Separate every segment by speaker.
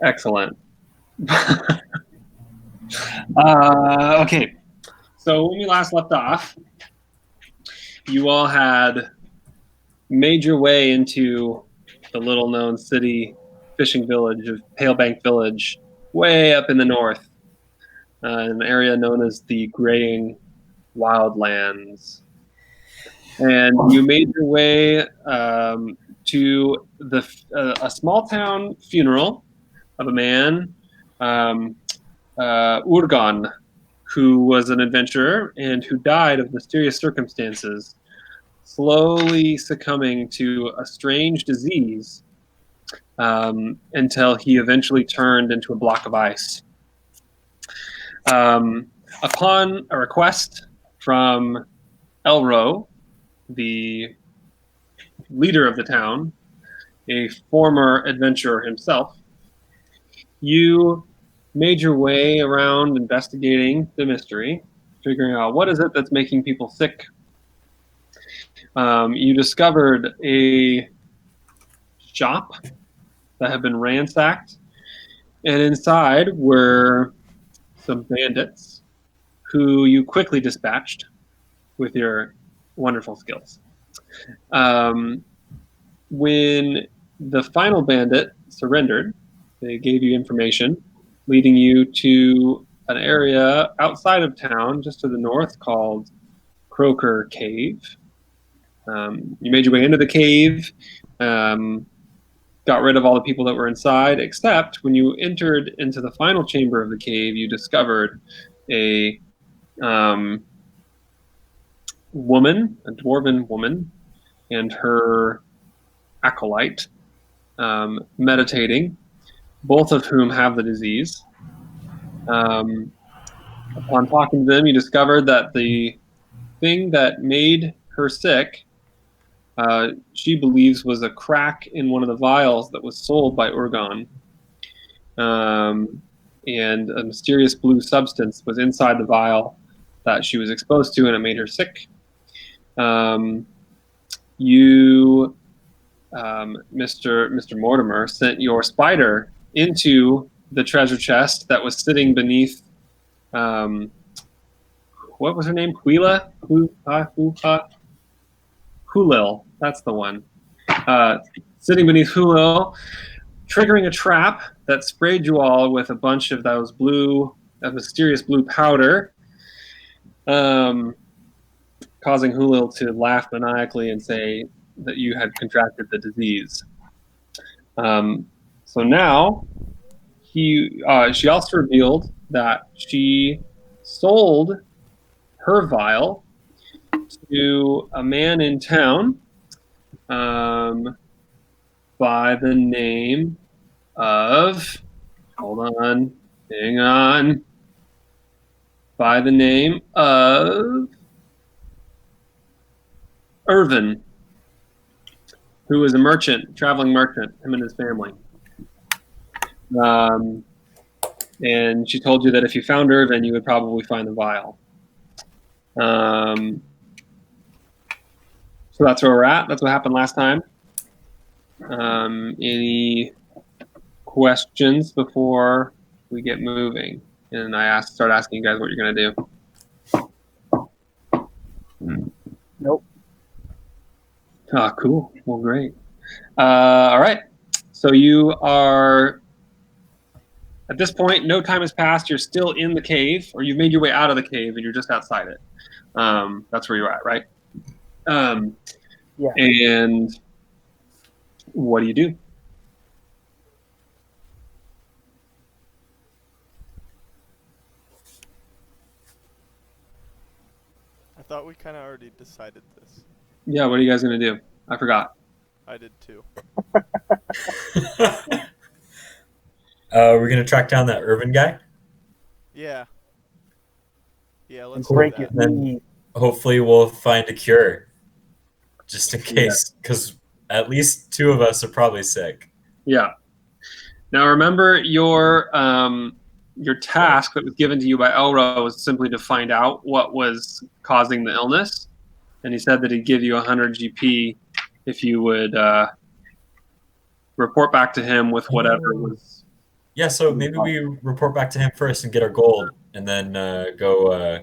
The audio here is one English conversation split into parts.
Speaker 1: Excellent. Okay. So when we last left off, you all had made your way into the little-known city fishing village of Palebank Village, way up in the north, an area known as the Graying Wildlands. And you made your way to a small town funeral of a man, Urgan, who was an adventurer and who died of mysterious circumstances, slowly succumbing to a strange disease until he eventually turned into a block of ice. Upon a request from Elro, the leader of the town, a former adventurer himself, you made your way around investigating the mystery, figuring out what is it that's making people sick. You discovered a shop that had been ransacked, and inside were some bandits who you quickly dispatched with your wonderful skills. When the final bandit surrendered, they gave you information leading you to an area outside of town, just to the north, called Croker Cave. You made your way into the cave, got rid of all the people that were inside, except when you entered into the final chamber of the cave, you discovered a woman, a dwarven woman, and her acolyte meditating, both of whom have the disease. Upon talking to them, you discovered that the thing that made her sick, she believes, was a crack in one of the vials that was sold by Urgon. And a mysterious blue substance was inside the vial that she was exposed to, and it made her sick. You, Mr. Mortimer, sent your spider into the treasure chest that was sitting beneath, what was her name? Huila? Hulil, that's the one. Sitting beneath Hulil, triggering a trap that sprayed you all with a bunch of those mysterious blue powder, causing Hulil to laugh maniacally and say that you had contracted the disease. So now, she also revealed that she sold her vial to a man in town by the name of, by the name of Irvin, who was a merchant, traveling merchant, him and his family. And she told you that if you found Irvin, you would probably find the vial. So that's where we're at. That's what happened last time. Any questions before we get moving? And I start asking you guys what you're going to do.
Speaker 2: Nope.
Speaker 1: Ah, cool. Well, great. All right. So you are, at this point, no time has passed. You're still in the cave, or you've made your way out of the cave, and you're just outside it. That's where you're at, right?
Speaker 2: Yeah.
Speaker 1: And what do you do?
Speaker 3: I thought we kind of already decided this.
Speaker 1: Yeah, what are you guys going to do? I forgot.
Speaker 3: I did too.
Speaker 4: We're going to track down that Irvin guy.
Speaker 3: Yeah. Yeah, let's
Speaker 2: break
Speaker 3: do
Speaker 2: his
Speaker 3: that.
Speaker 2: knee.
Speaker 4: Hopefully we'll find a cure. Just in case, because at least two of us are probably sick.
Speaker 1: Yeah. Now remember, your task that was given to you by Elro was simply to find out what was causing the illness, and he said that he'd give you 100 GP if you would report back to him with whatever was
Speaker 4: Yeah, so maybe we report back to him first and get our gold, and then go.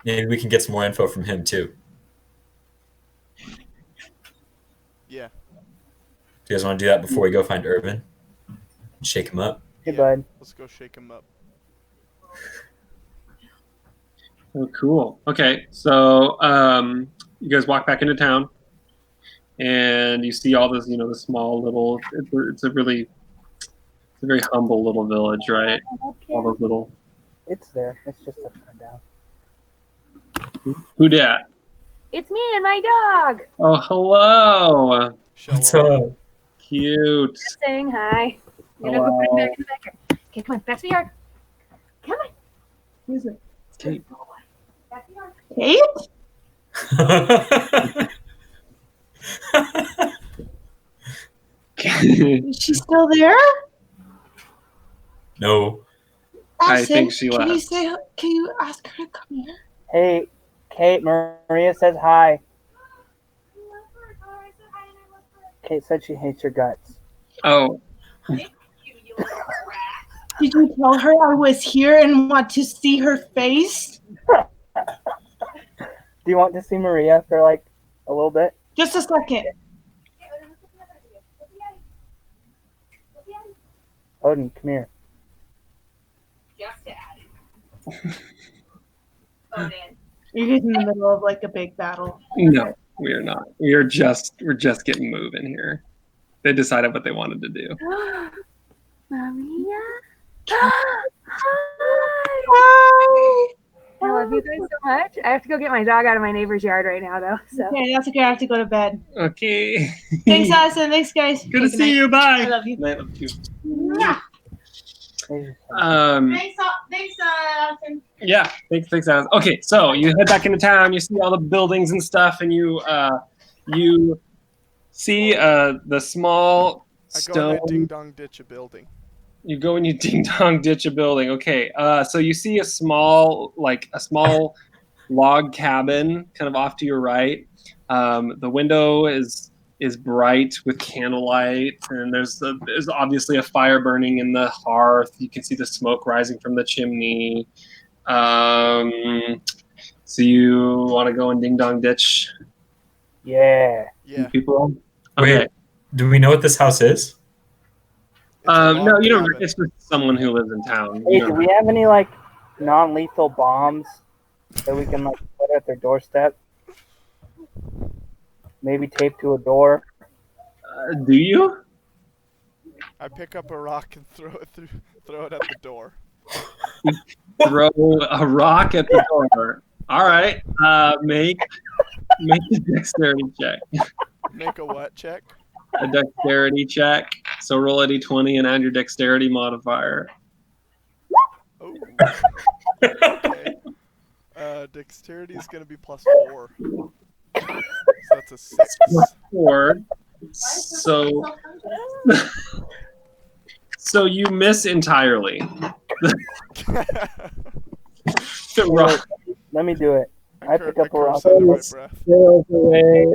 Speaker 4: Maybe we can get some more info from him too.
Speaker 3: Yeah.
Speaker 4: Do you guys want to do that before we go find Irvin? Shake him up.
Speaker 2: Hey,
Speaker 3: Yeah.
Speaker 2: bud.
Speaker 3: Let's go shake him up.
Speaker 1: Oh, cool. Okay, so you guys walk back into town, and you see all this, the small little. It's a very humble little village, right? All those little.
Speaker 2: It's there. It's just upside down.
Speaker 1: Who dat?
Speaker 5: It's me and my dog.
Speaker 1: Oh, hello.
Speaker 4: What's
Speaker 3: Shalom.
Speaker 4: up?
Speaker 1: Cute.
Speaker 5: Just saying hi. You're gonna go put him back in the backyard. Okay, come on, back to the yard. Come on.
Speaker 1: Who is it? It's Kate.
Speaker 5: Back to the yard.
Speaker 1: Kate?
Speaker 6: Is she still there?
Speaker 4: No.
Speaker 1: I
Speaker 6: Addison,
Speaker 1: think she
Speaker 6: Can you
Speaker 1: left.
Speaker 6: say? Can you ask her to come here?
Speaker 2: Hey, Kate, Maria says hi. Kate said she hates your guts.
Speaker 1: Oh,
Speaker 6: Did you tell her I was here and want to see her face?
Speaker 2: Do you want to see Maria for like a little bit?
Speaker 6: Just a second.
Speaker 2: Odin, come here.
Speaker 6: You're guys in the middle of like a big battle.
Speaker 1: no, we are not. We're just getting moving here. They decided what they wanted to do.
Speaker 5: Maria?
Speaker 6: Hi.
Speaker 5: I love you guys so much. I have to go get my dog out of my neighbor's yard right now, though. So
Speaker 6: Okay, that's okay. I have to go to bed.
Speaker 1: Okay.
Speaker 6: Thanks, Addison. Thanks, guys.
Speaker 1: Good to see you. Bye.
Speaker 6: I love you.
Speaker 1: I love you.
Speaker 6: Yeah. Thanks, Addison.
Speaker 1: Yeah. Thanks, Alice. Okay, so you head back into town. You see all the buildings and stuff, and you see the small
Speaker 3: I go
Speaker 1: stone.
Speaker 3: in a ding dong ditch a building.
Speaker 1: You go and you ding dong ditch a building. Okay, so you see a small log cabin kind of off to your right. The window is bright with candlelight, and there's obviously a fire burning in the hearth. You can see the smoke rising from the chimney. So you want to go and ding dong ditch
Speaker 2: Yeah.
Speaker 3: Yeah.
Speaker 1: people?
Speaker 4: Wait,
Speaker 1: Okay.
Speaker 4: do we know what this house is?
Speaker 3: It's a
Speaker 1: No,
Speaker 3: log
Speaker 1: you don't.
Speaker 3: cabin.
Speaker 1: It's just someone who lives in town.
Speaker 2: Hey,
Speaker 1: You
Speaker 2: do
Speaker 1: don't-
Speaker 2: we have any like non-lethal bombs that we can like put at their doorstep? Maybe tape to a door.
Speaker 1: do you?
Speaker 3: I pick up a rock and throw it at the door.
Speaker 1: Throw a rock at the door. All right. Make a dexterity check.
Speaker 3: Make a what check?
Speaker 1: A dexterity check. So roll a d20 and add your dexterity modifier.
Speaker 3: Oh. Okay. Dexterity is gonna be +4. So that's a 6.
Speaker 1: Four. So you miss entirely. The rock
Speaker 2: Let me do it. I pick up a rock.
Speaker 3: curse under my breath.
Speaker 1: sails away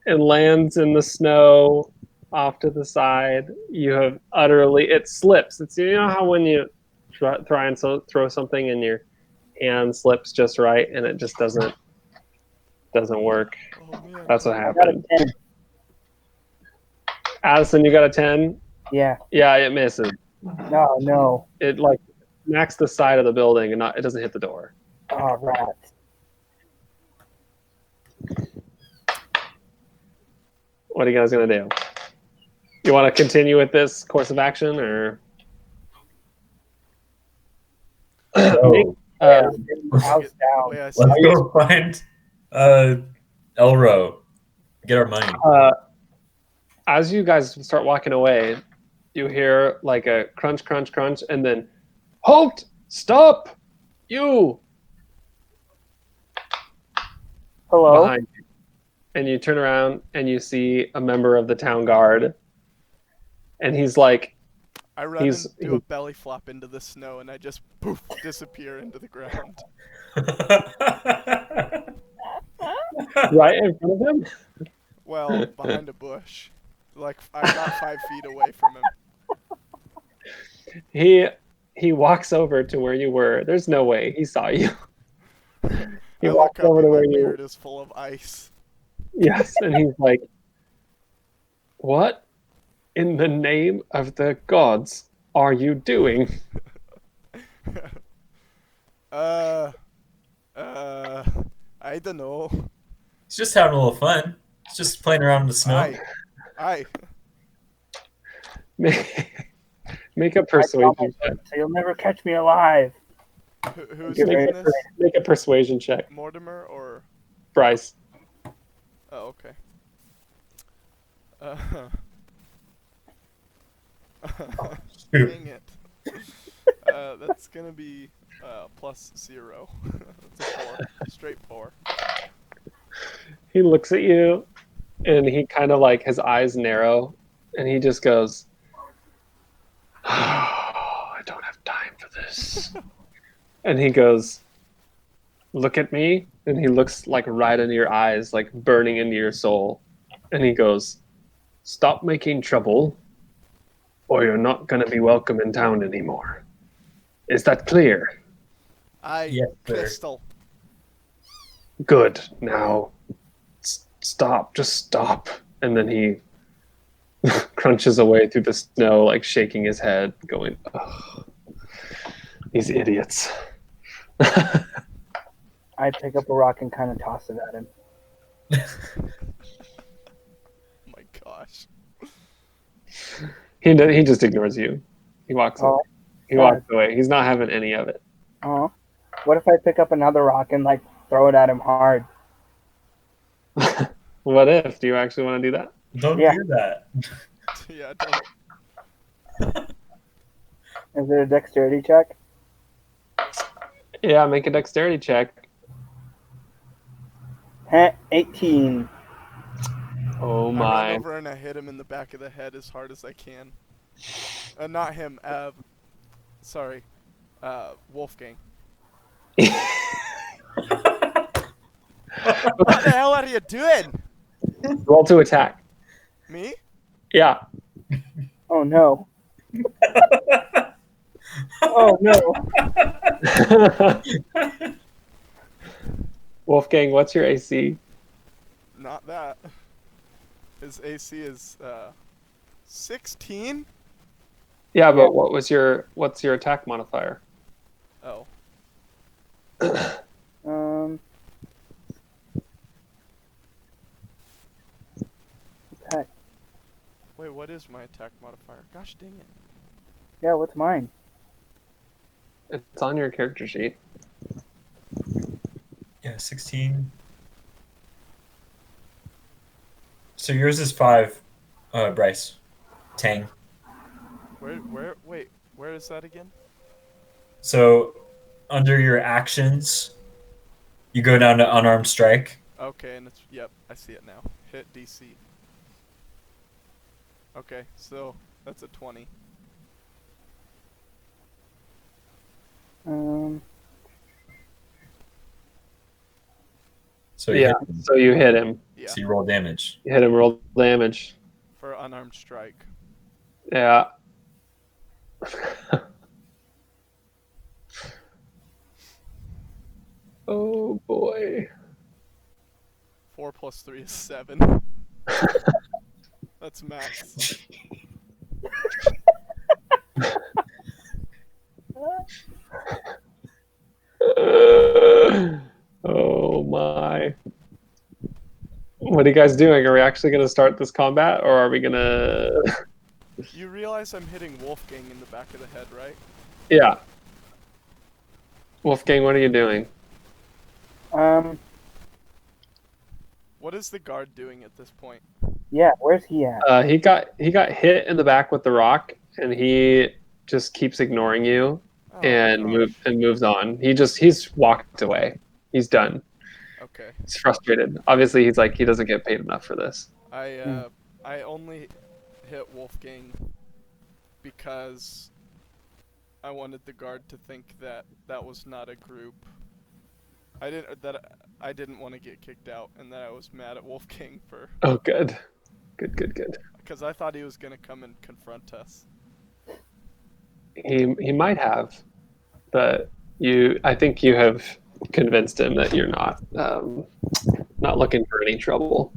Speaker 1: and lands in the snow off to the side. You have it slips. It's how when you try and throw something and your hand slips just right and it just doesn't work.
Speaker 3: Oh man.
Speaker 1: That's what
Speaker 2: I got a
Speaker 1: happened.
Speaker 2: 10.
Speaker 1: Addison, you got a 10?
Speaker 2: Yeah.
Speaker 1: Yeah, it misses.
Speaker 2: No.
Speaker 1: It like smacks the side of the building and it doesn't hit the door.
Speaker 2: Oh, rats.
Speaker 1: What are you guys gonna do? You want to continue with this course of action, or
Speaker 4: Oh,
Speaker 2: Yeah, house down.
Speaker 3: Wait, I see.
Speaker 4: let's go find Elro. Get our money.
Speaker 1: as you guys start walking away, you hear like a crunch, crunch, crunch, and then halt, stop, you
Speaker 2: Hello.
Speaker 1: behind you. And you turn around and you see a member of the town guard, and he's like,
Speaker 3: I run
Speaker 1: He's-
Speaker 3: and do a belly flop into the snow, and I just poof disappear into the ground.
Speaker 1: right in front of him.
Speaker 3: Well, behind a bush, like I'm not 5 feet away from him.
Speaker 1: He walks over to where you were. There's no way he saw you. He
Speaker 3: I
Speaker 1: walks
Speaker 3: look up
Speaker 1: over
Speaker 3: and
Speaker 1: to
Speaker 3: my
Speaker 1: where you.
Speaker 3: beard is full of ice.
Speaker 1: Yes, and he's like, "What in the name of the gods are you doing?"
Speaker 3: uh, uh, I don't know.
Speaker 4: He's just having a little fun. He's just playing around in the snow.
Speaker 3: I.
Speaker 1: Make a
Speaker 2: I
Speaker 1: persuasion
Speaker 2: promise,
Speaker 1: check.
Speaker 2: so you'll never catch me alive.
Speaker 3: Who's
Speaker 2: Get ready
Speaker 3: doing
Speaker 2: for
Speaker 3: this?
Speaker 1: Make a persuasion check,
Speaker 3: Mortimer or?
Speaker 1: Bryce.
Speaker 3: Oh, okay. Dang it. That's gonna be +0. That's a 4. Straight 4.
Speaker 1: He looks at you, and he kind of like his eyes narrow, and he just goes, "Oh, I don't have time for this." And he goes, "Look at me," and he looks like right into your eyes, like burning into your soul, and he goes, "Stop making trouble, or you're not going to be welcome in town anymore. Is that clear?"
Speaker 4: Yes, sir.
Speaker 3: Pistol.
Speaker 1: Good. Now, stop. Just stop. And then he crunches away through the snow, like shaking his head, going, "Ugh, these idiots."
Speaker 2: I pick up a rock and kind of toss it at him.
Speaker 3: Oh my gosh.
Speaker 1: He just ignores you. He walks away.
Speaker 2: Oh,
Speaker 1: He walks away. He's not having any of it.
Speaker 2: oh. What if I pick up another rock and like throw it at him hard?
Speaker 1: What if? Do you actually want to do that?
Speaker 4: Don't
Speaker 2: Yeah.
Speaker 4: do that.
Speaker 3: Yeah, don't.
Speaker 2: Is it a dexterity check?
Speaker 1: Yeah, make a dexterity check.
Speaker 2: 18.
Speaker 1: Oh
Speaker 3: I run
Speaker 1: my.
Speaker 3: over and I hit him in the back of the head as hard as I can. Not him. Sorry. Wolfgang. What the hell are you doing?
Speaker 1: Roll to attack.
Speaker 3: Me?
Speaker 1: Yeah.
Speaker 2: Oh no. Oh no.
Speaker 1: Wolfgang, what's your AC?
Speaker 3: Not that. His AC is 16?
Speaker 1: Yeah, but what's your attack modifier?
Speaker 3: Oh.
Speaker 2: Attack.
Speaker 3: Wait, what is my attack modifier? Gosh dang it.
Speaker 2: Yeah, what's mine?
Speaker 1: It's on your character sheet.
Speaker 4: Yeah, 16. So yours is 5, Bryce. Tang.
Speaker 3: Where is that again?
Speaker 4: So under your actions, you go down to unarmed strike.
Speaker 3: Okay, and it's, yep, I see it now. Hit DC. Okay, so that's a 20.
Speaker 4: So you
Speaker 1: Yeah,
Speaker 4: hit him.
Speaker 1: so you hit him.
Speaker 3: Yeah,
Speaker 4: So you roll damage.
Speaker 1: You hit him, roll damage.
Speaker 3: for unarmed strike.
Speaker 1: Yeah. Oh boy.
Speaker 3: 4 plus 3 is 7. That's max.
Speaker 1: Oh my. What are you guys doing? Are we actually going to start this combat, or are we going to...
Speaker 3: You realize I'm hitting Wolfgang in the back of the head, right?
Speaker 1: Yeah. Wolfgang, what are you doing?
Speaker 3: What is the guard doing at this point?
Speaker 2: Yeah, where's he at?
Speaker 1: He got hit in the back with the rock, and he just keeps ignoring you
Speaker 3: Oh,
Speaker 1: and
Speaker 3: gosh.
Speaker 1: moves on. He's walked away. He's done.
Speaker 3: Okay.
Speaker 1: He's frustrated. Obviously, he's like he doesn't get paid enough for this.
Speaker 3: I only hit Wolfgang because I wanted the guard to think that that was not a group. I didn't want to get kicked out, and that I was mad at Wolfgang for,
Speaker 1: Oh, good, good.
Speaker 3: because I thought he was gonna come and confront us.
Speaker 1: he might have, but I think you have convinced him that you're not looking for any trouble.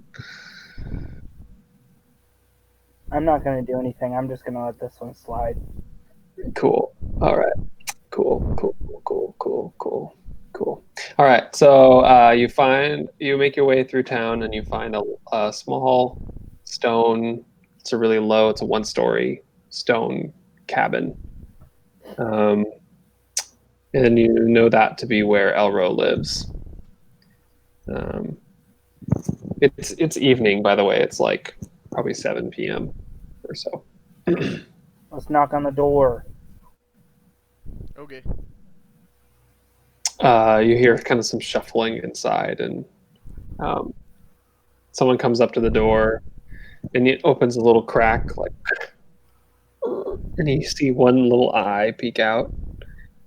Speaker 2: I'm not going to do anything. I'm just going to let this one slide.
Speaker 1: Cool. All right. Cool. All right. So you make your way through town and you find a small stone. It's a one-story stone cabin. And you know that to be where Elro lives. It's evening, by the way. It's like probably 7 p.m. or so.
Speaker 2: Let's knock on the door.
Speaker 3: Okay.
Speaker 1: You hear kind of some shuffling inside, and someone comes up to the door, and it opens a little crack, and you see one little eye peek out,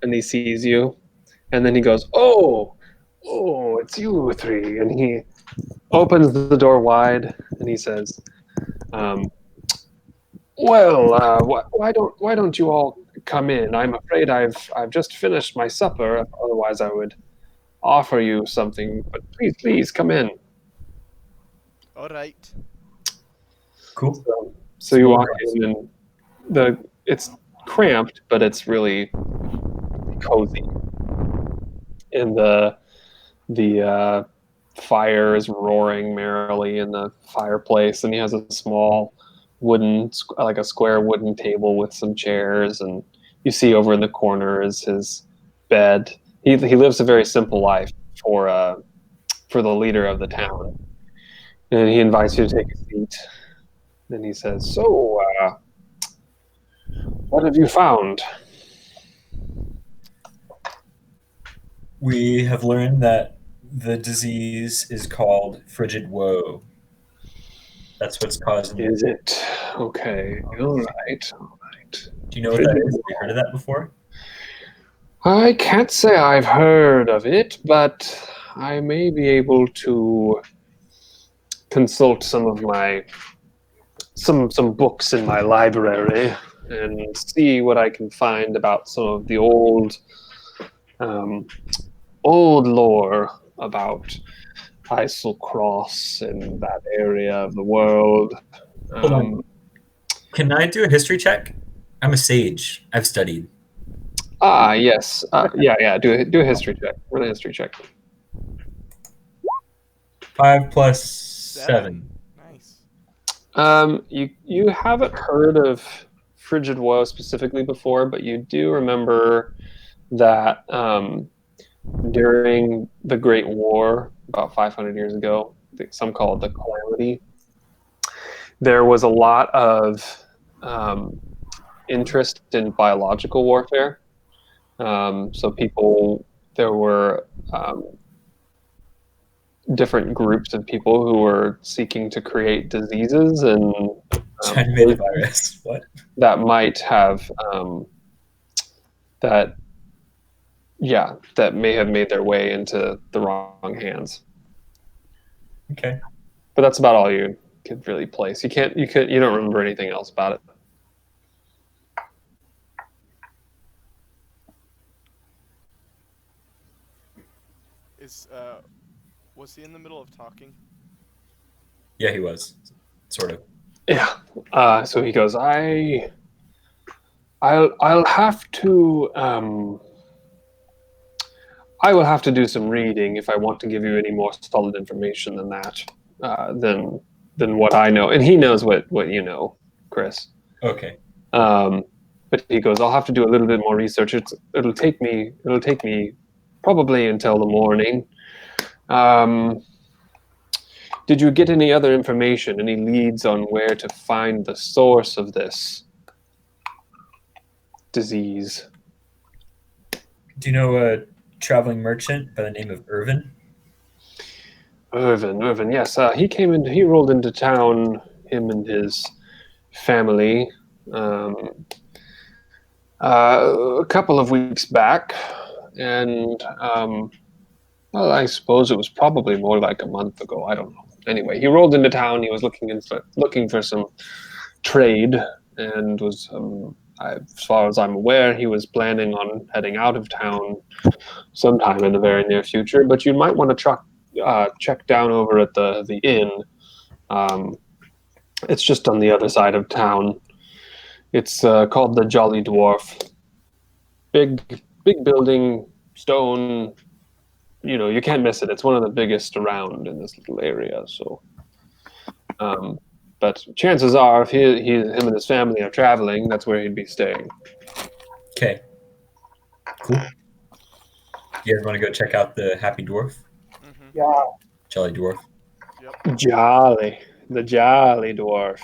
Speaker 1: and he sees you, and then he goes, "Oh, it's you three," and he opens the door wide, and he says, "Well, why don't you all come in? I'm afraid I've just finished my supper. Otherwise, I would offer you something. But please come in."
Speaker 3: All right.
Speaker 4: Cool.
Speaker 1: So you walk in, and it's cramped, but it's really cozy. And the fire is roaring merrily in the fireplace, and he has a small a square wooden table with some chairs, and you see over in the corner is his bed. He lives a very simple life for the leader of the town, and he invites you to take a seat. And he says, "So, what have you found?"
Speaker 4: We have learned that the disease is called frigid woe. That's what's causing it.
Speaker 1: Is it? Okay. All right.
Speaker 4: Do you know what that is? Have you heard of that before?
Speaker 1: I can't say I've heard of it, but I may be able to consult some of my some books in my library and see what I can find about some of the old lore about Isle Cross and that area of the world.
Speaker 4: Hold on. Can I do a history check? I'm a sage. I've studied.
Speaker 1: Yes. Yeah. Do a history check. Run a history check.
Speaker 4: 5 plus 7.
Speaker 3: Nice.
Speaker 1: You haven't heard of frigid woe specifically before, but you do remember that during the Great War about 500 years ago, some call it the Calamity, there was a lot of interest in biological warfare. There were different groups of people who were seeking to create diseases and
Speaker 4: Trying to make a virus. What?
Speaker 1: that might have that may have made their way into the wrong hands.
Speaker 4: Okay.
Speaker 1: But that's about all you could really place. You don't remember anything else about it.
Speaker 3: Was he in the middle of talking?
Speaker 4: Yeah, he was. Sort of.
Speaker 1: Yeah. So he goes, I'll have to I will have to do some reading if I want to give you any more solid information than that, than what I know. And he knows what you know, Chris.
Speaker 4: Okay.
Speaker 1: But he goes, I'll have to do a little bit more research. It'll take me probably until the morning. Did you get any other information, any leads on where to find the source of this disease?
Speaker 4: Do you know a traveling merchant by the name of Irvin?
Speaker 1: Irvin, yes. He rolled into town, him and his family, a couple of weeks back, and well, I suppose it was probably more like a month ago. I don't know. Anyway, he rolled into town. He was looking for some trade, and was as far as I'm aware, he was planning on heading out of town sometime in the very near future. But you might want to check down over at the inn. It's just on the other side of town. It's called the Jolly Dwarf. Big building, stone. You know, you can't miss it. It's one of the biggest around in this little area. So, but chances are, if him and his family are traveling, that's where he'd be staying.
Speaker 4: Okay. Cool. You guys want to go check out the Happy Dwarf?
Speaker 3: Mm-hmm.
Speaker 2: Yeah.
Speaker 4: Jolly Dwarf?
Speaker 3: Yep.
Speaker 1: The Jolly Dwarf.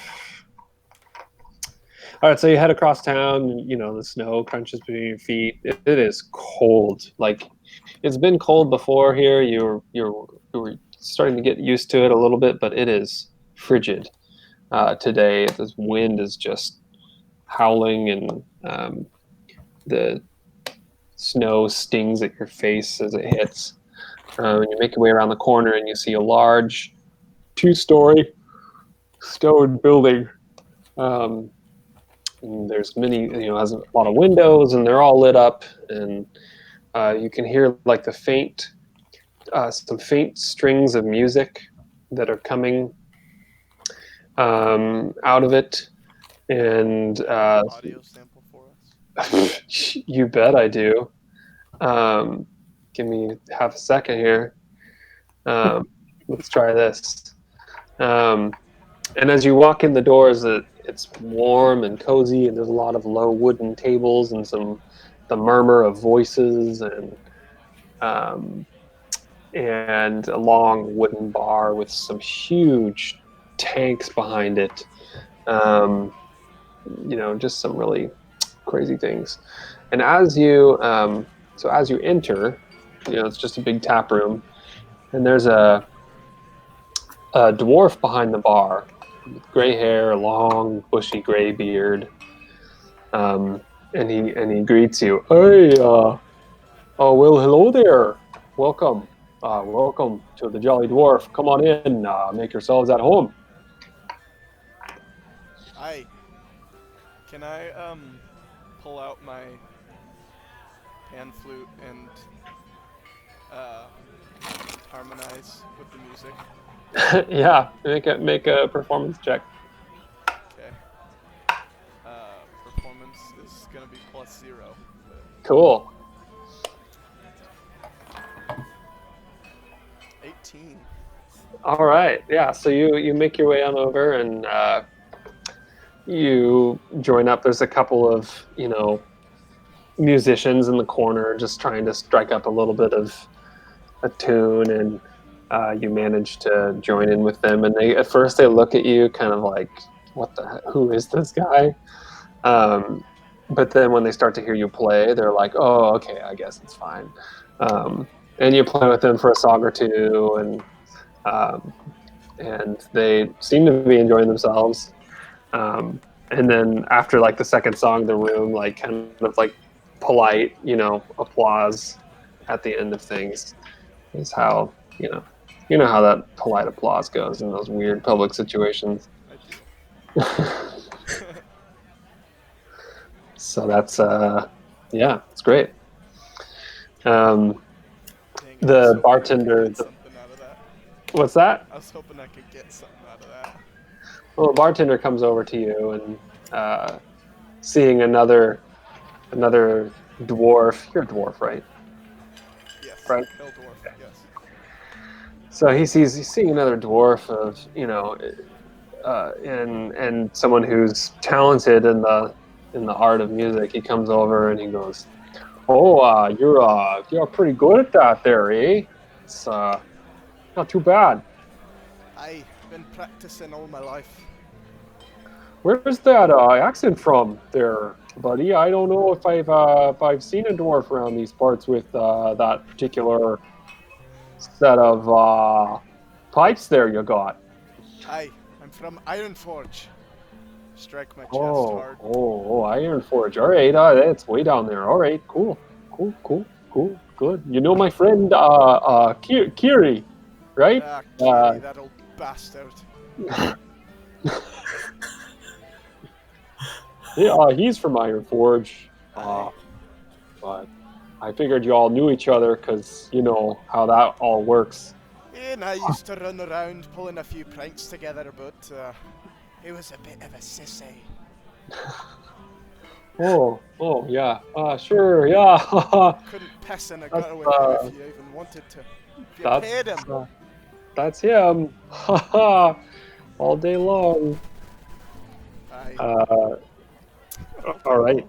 Speaker 1: All right, so you head across town. You know, the snow crunches between your feet. It is cold. Like, it's been cold before here. You were starting to get used to it a little bit, but it is frigid today. This wind is just howling, and the snow stings at your face as it hits. And you make your way around the corner, and you see a large 2-story stone building. And there's many, has a lot of windows, and they're all lit up, and you can hear like some faint strings of music that are coming out of it. And
Speaker 3: Audio sample for us.
Speaker 1: you bet I do. Give me half a second here. Let's try this. And as you walk in the doors, it's warm and cozy, and there's a lot of low wooden tables and the murmur of voices, and a long wooden bar with some huge tanks behind it. Just some really crazy things. And as you enter, it's just a big tap room, and there's a dwarf behind the bar with gray hair, a long bushy gray beard, and he greets you. Hey, well, hello there. Welcome to the Jolly Dwarf. Come on in. Make yourselves at home.
Speaker 3: Hi. Can I pull out my pan flute and harmonize with the music?
Speaker 1: Yeah, make a performance check.
Speaker 3: Okay. Performance is gonna be +0.
Speaker 1: Cool.
Speaker 3: 18.
Speaker 1: All right. Yeah. So you make your way on over, and you join up. There's a couple of musicians in the corner just trying to strike up a little bit of a tune, and you manage to join in with them. And at first they look at you kind of like, who is this guy? But then when they start to hear you play, they're like, oh, okay, I guess it's fine. And you play with them for a song or two, and they seem to be enjoying themselves. And then after like the second song, the room like kind of like polite, applause at the end of things is how, how that polite applause goes in those weird public situations.
Speaker 3: I do.
Speaker 1: So that's, it's great.
Speaker 3: Dang,
Speaker 1: The
Speaker 3: I was hoping I could
Speaker 1: bartender-
Speaker 3: get something out of that.
Speaker 1: What's that?
Speaker 3: I was hoping I could get something out of that.
Speaker 1: Well, the bartender comes over to you, and seeing another dwarf. You're a dwarf, right?
Speaker 3: Yes.
Speaker 1: Right.
Speaker 3: Hill dwarf. Yes.
Speaker 1: So he's seeing another dwarf of and someone who's talented in the art of music. He comes over and he goes, "Oh, you're pretty good at that, there, eh? It's not too bad.
Speaker 3: I've been practicing all my life.
Speaker 1: Where's that accent from, there, buddy? I don't know if I've seen a dwarf around these parts with that particular set of pipes there you got."
Speaker 3: I'm from Ironforge. Strike my chest hard.
Speaker 1: Oh, Ironforge. All right, it's way down there. All right, cool, good. You know my friend Kiri, right?
Speaker 3: Ah, Kiri, that old bastard.
Speaker 7: Yeah, he's from Iron Forge. But I figured you all knew each other because you know how that all works.
Speaker 3: And I used to run around pulling a few pranks together, but he was a bit of a sissy.
Speaker 7: Oh, yeah. Sure, yeah.
Speaker 3: Couldn't piss in a
Speaker 7: That's,
Speaker 3: gutter with him if you even wanted to. If you paid him.
Speaker 7: That's him. Haha. All day long.
Speaker 3: Aye.
Speaker 7: All right.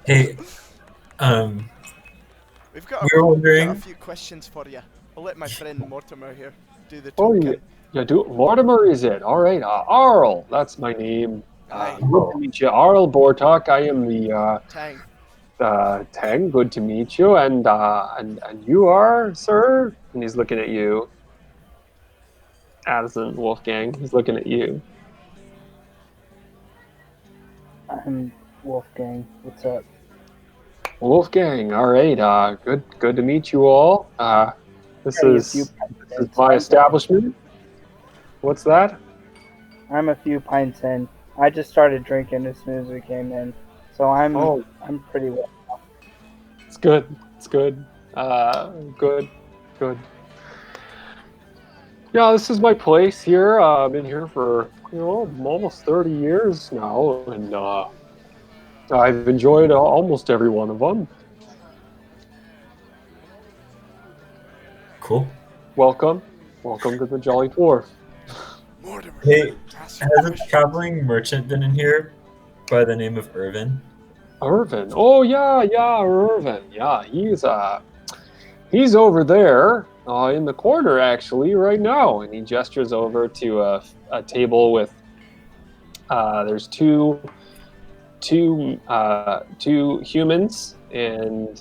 Speaker 4: Hey,
Speaker 3: We've got
Speaker 4: we were
Speaker 3: a
Speaker 4: wondering.
Speaker 3: few questions for you. I'll let my friend Mortimer here do the
Speaker 7: Oh,
Speaker 3: talking.
Speaker 7: yeah, Mortimer is it? All right, Arl, that's my name.
Speaker 3: Aye.
Speaker 7: Good to meet you, Arl Bortok. I am the
Speaker 3: Tang.
Speaker 7: Tang. Good to meet you, and you are, sir. And he's looking at you. Addison Wolfgang. He's looking at you.
Speaker 2: I'm Wolfgang. What's up?
Speaker 7: Wolfgang. All right. Good to meet you all. This is my establishment. What's that?
Speaker 2: I'm a few pints in. I just started drinking as soon as we came in, so I'm pretty well.
Speaker 7: It's good. It's good. Good. Yeah, this is my place here. I've been here for almost 30 years now, and I've enjoyed almost every one of them.
Speaker 4: Cool.
Speaker 7: Welcome to the Jolly Dwarf.
Speaker 3: Mortimer.
Speaker 4: Hey, has a traveling merchant been in here by the name of Irvin?
Speaker 7: Irvin. Oh yeah, Irvin. Yeah, he's over there in the corner actually right now, and he gestures over to a table with there's two humans and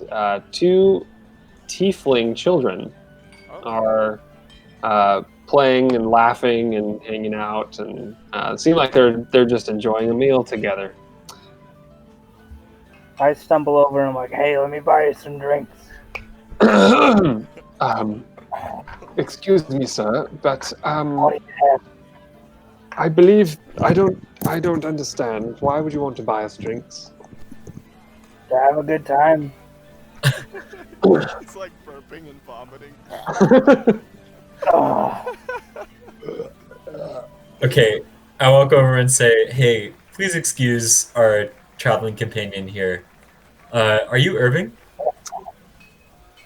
Speaker 7: two tiefling children are playing and laughing and hanging out, and seem like they're just enjoying a meal together.
Speaker 2: I stumble over and I'm like, "Hey, let me buy you some drinks."
Speaker 7: Excuse me, sir, but
Speaker 2: What do you have?
Speaker 7: I believe I don't understand. Why would you want to buy us drinks?
Speaker 2: To have a good time.
Speaker 3: It's like burping and vomiting.
Speaker 2: Oh,
Speaker 4: Okay, I walk over and say, "Hey, please excuse our traveling companion here. Are you Irving?"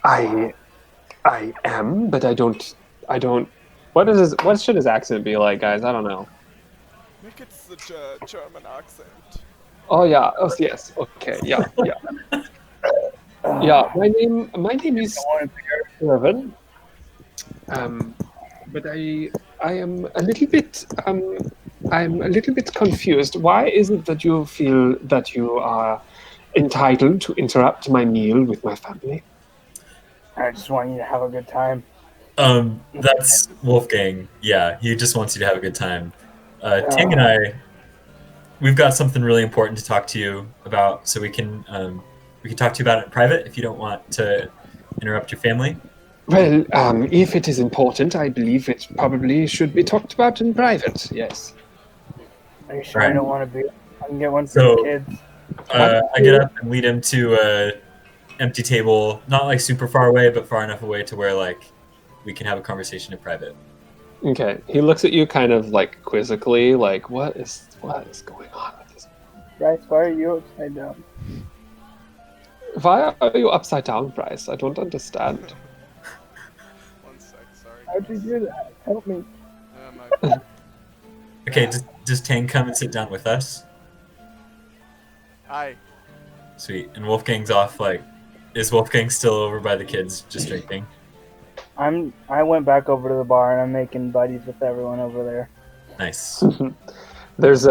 Speaker 7: I am, but I don't. What should his accent be like, guys? I don't know.
Speaker 3: Make it the German accent.
Speaker 7: Oh yeah. Oh yes. Okay. Yeah. Yeah. My name is Irvin. But I am a little bit I'm a little bit confused. Why is it that you feel that you are entitled to interrupt my meal with my family?
Speaker 2: I just want you to have a good time.
Speaker 4: That's Wolfgang. Yeah, he just wants you to have a good time. Ting and I, we've got something really important to talk to you about, so we can talk to you about it in private if you don't want to interrupt your family.
Speaker 7: Well, if it is important, I believe it probably should be talked about in private. Yes.
Speaker 2: Are you sure
Speaker 4: Right.
Speaker 2: you don't want to be? I can get one for
Speaker 4: So,
Speaker 2: the kids.
Speaker 4: I get up and lead him to a empty table, not like super far away, but far enough away to where like we can have a conversation in private.
Speaker 7: Okay. He looks at you kind of like quizzically, like what is going on with this?
Speaker 2: Bryce, why are you upside down?
Speaker 7: Why are you upside down, Bryce? I don't understand.
Speaker 3: One sec, sorry.
Speaker 2: How'd you do that? Help me.
Speaker 4: Okay, does Tang come and sit down with us?
Speaker 3: Aye.
Speaker 4: Sweet. And Wolfgang's off. Like, is Wolfgang still over by the kids just drinking?
Speaker 2: I went back over to the bar and I'm making buddies with everyone over there.
Speaker 4: Nice.
Speaker 7: There's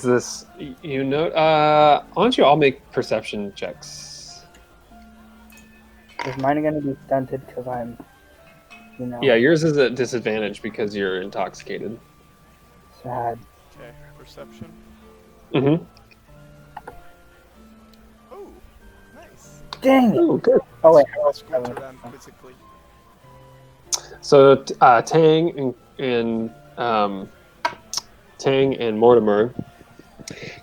Speaker 7: this, why don't you all make perception checks?
Speaker 2: Is mine going to be stunted because I'm,
Speaker 7: Yeah, yours is at disadvantage because you're intoxicated.
Speaker 2: sad.
Speaker 3: Okay, perception.
Speaker 7: Mm-hmm.
Speaker 3: Oh, nice.
Speaker 2: Dang it!
Speaker 7: Oh, good.
Speaker 2: Oh wait,
Speaker 3: I'll squint around quizzically.
Speaker 7: So Tang and Tang and Mortimer,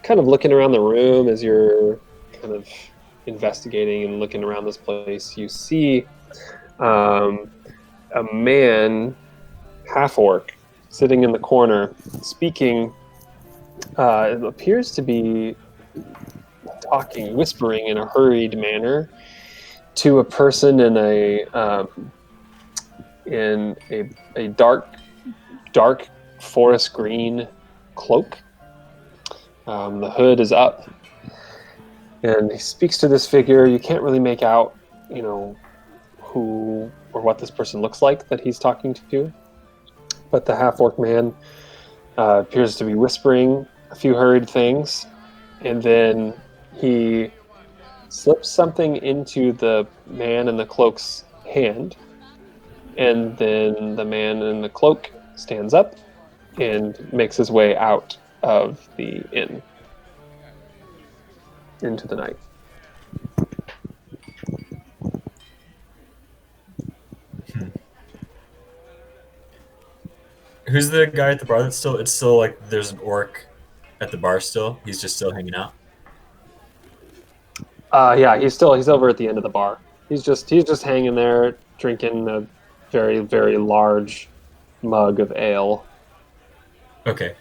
Speaker 7: kind of looking around the room as you're kind of investigating and looking around this place, you see a man, half-orc, sitting in the corner, speaking. It appears to be talking, whispering in a hurried manner to a person in a dark forest green cloak. The hood is up, and he speaks to this figure. You can't really make out, who or what this person looks like that he's talking to. But the half-orc man appears to be whispering a few hurried things, and then he slips something into the man in the cloak's hand, and then the man in the cloak stands up and makes his way out of the inn into the night.
Speaker 4: Who's the guy at the bar that's still? It's still like there's an orc at the bar still. He's just still hanging out.
Speaker 7: Yeah, he's over at the end of the bar. He's just hanging there drinking a very, very large mug of ale.
Speaker 4: Okay.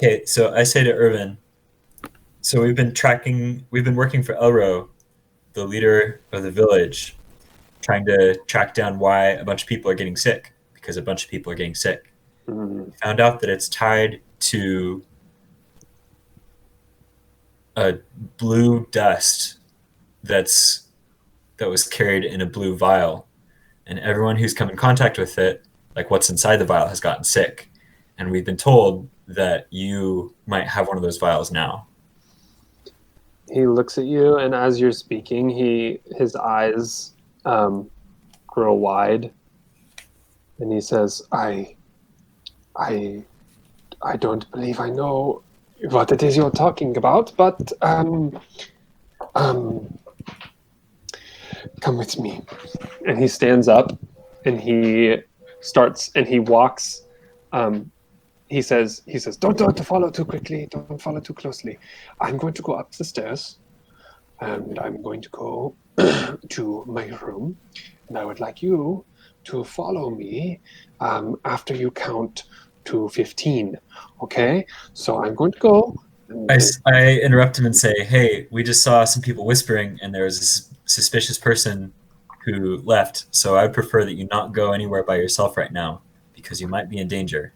Speaker 4: Okay, so I say to Irvin, so we've been working for Elro, the leader of the village, trying to track down why a bunch of people are getting sick, because a bunch of people are getting sick. We found out that it's tied to a blue dust that was carried in a blue vial, and everyone who's come in contact with it, like what's inside the vial, has gotten sick. And we've been told that you might have one of those vials now.
Speaker 7: He looks at you, and as you're speaking, his eyes grow wide, and he says, "I don't believe I know what it is you're talking about, but come with me." And he stands up, and he walks. He says, don't follow too quickly, don't follow too closely. I'm going to go up the stairs, and I'm going to go to my room, and I would like you to follow me after you count to 15, okay? So I'm going to go.
Speaker 4: I interrupt him and say, hey, we just saw some people whispering, and there was this suspicious person who left, so I prefer that you not go anywhere by yourself right now, because you might be in danger.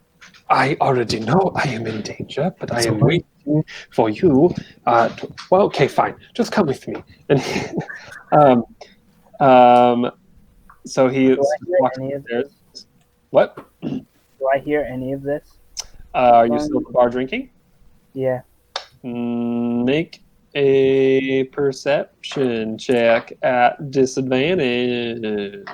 Speaker 7: I already know I am in danger, but I am waiting for you. Well, okay, fine. Just come with me. And so he walks upstairs. What?
Speaker 2: Do I hear any of this?
Speaker 7: Are you still at the bar drinking?
Speaker 2: Yeah.
Speaker 7: Make a perception check at disadvantage.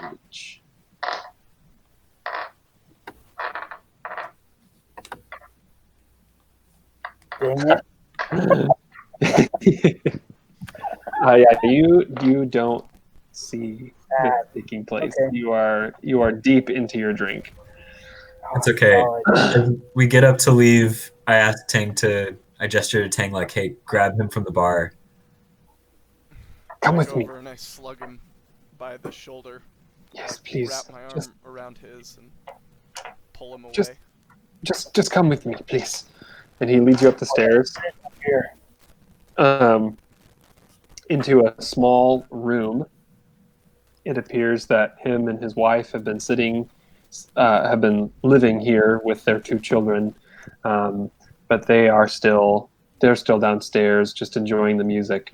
Speaker 2: Dang
Speaker 7: it. Yeah, you don't see this taking place.
Speaker 2: Okay.
Speaker 7: You are deep into your drink.
Speaker 4: It's okay. As we get up to leave, I gesture to Tang, like, hey, grab him from the bar.
Speaker 7: Come with me.
Speaker 3: And I slug him by the shoulder.
Speaker 7: Yes, please.
Speaker 3: Wrap my arm around his and pull him away.
Speaker 7: Just come with me, please. And he leads you up the stairs.
Speaker 2: Here.
Speaker 7: Into a small room. It appears that him and his wife have been living here with their 2 children, but they're still downstairs, just enjoying the music.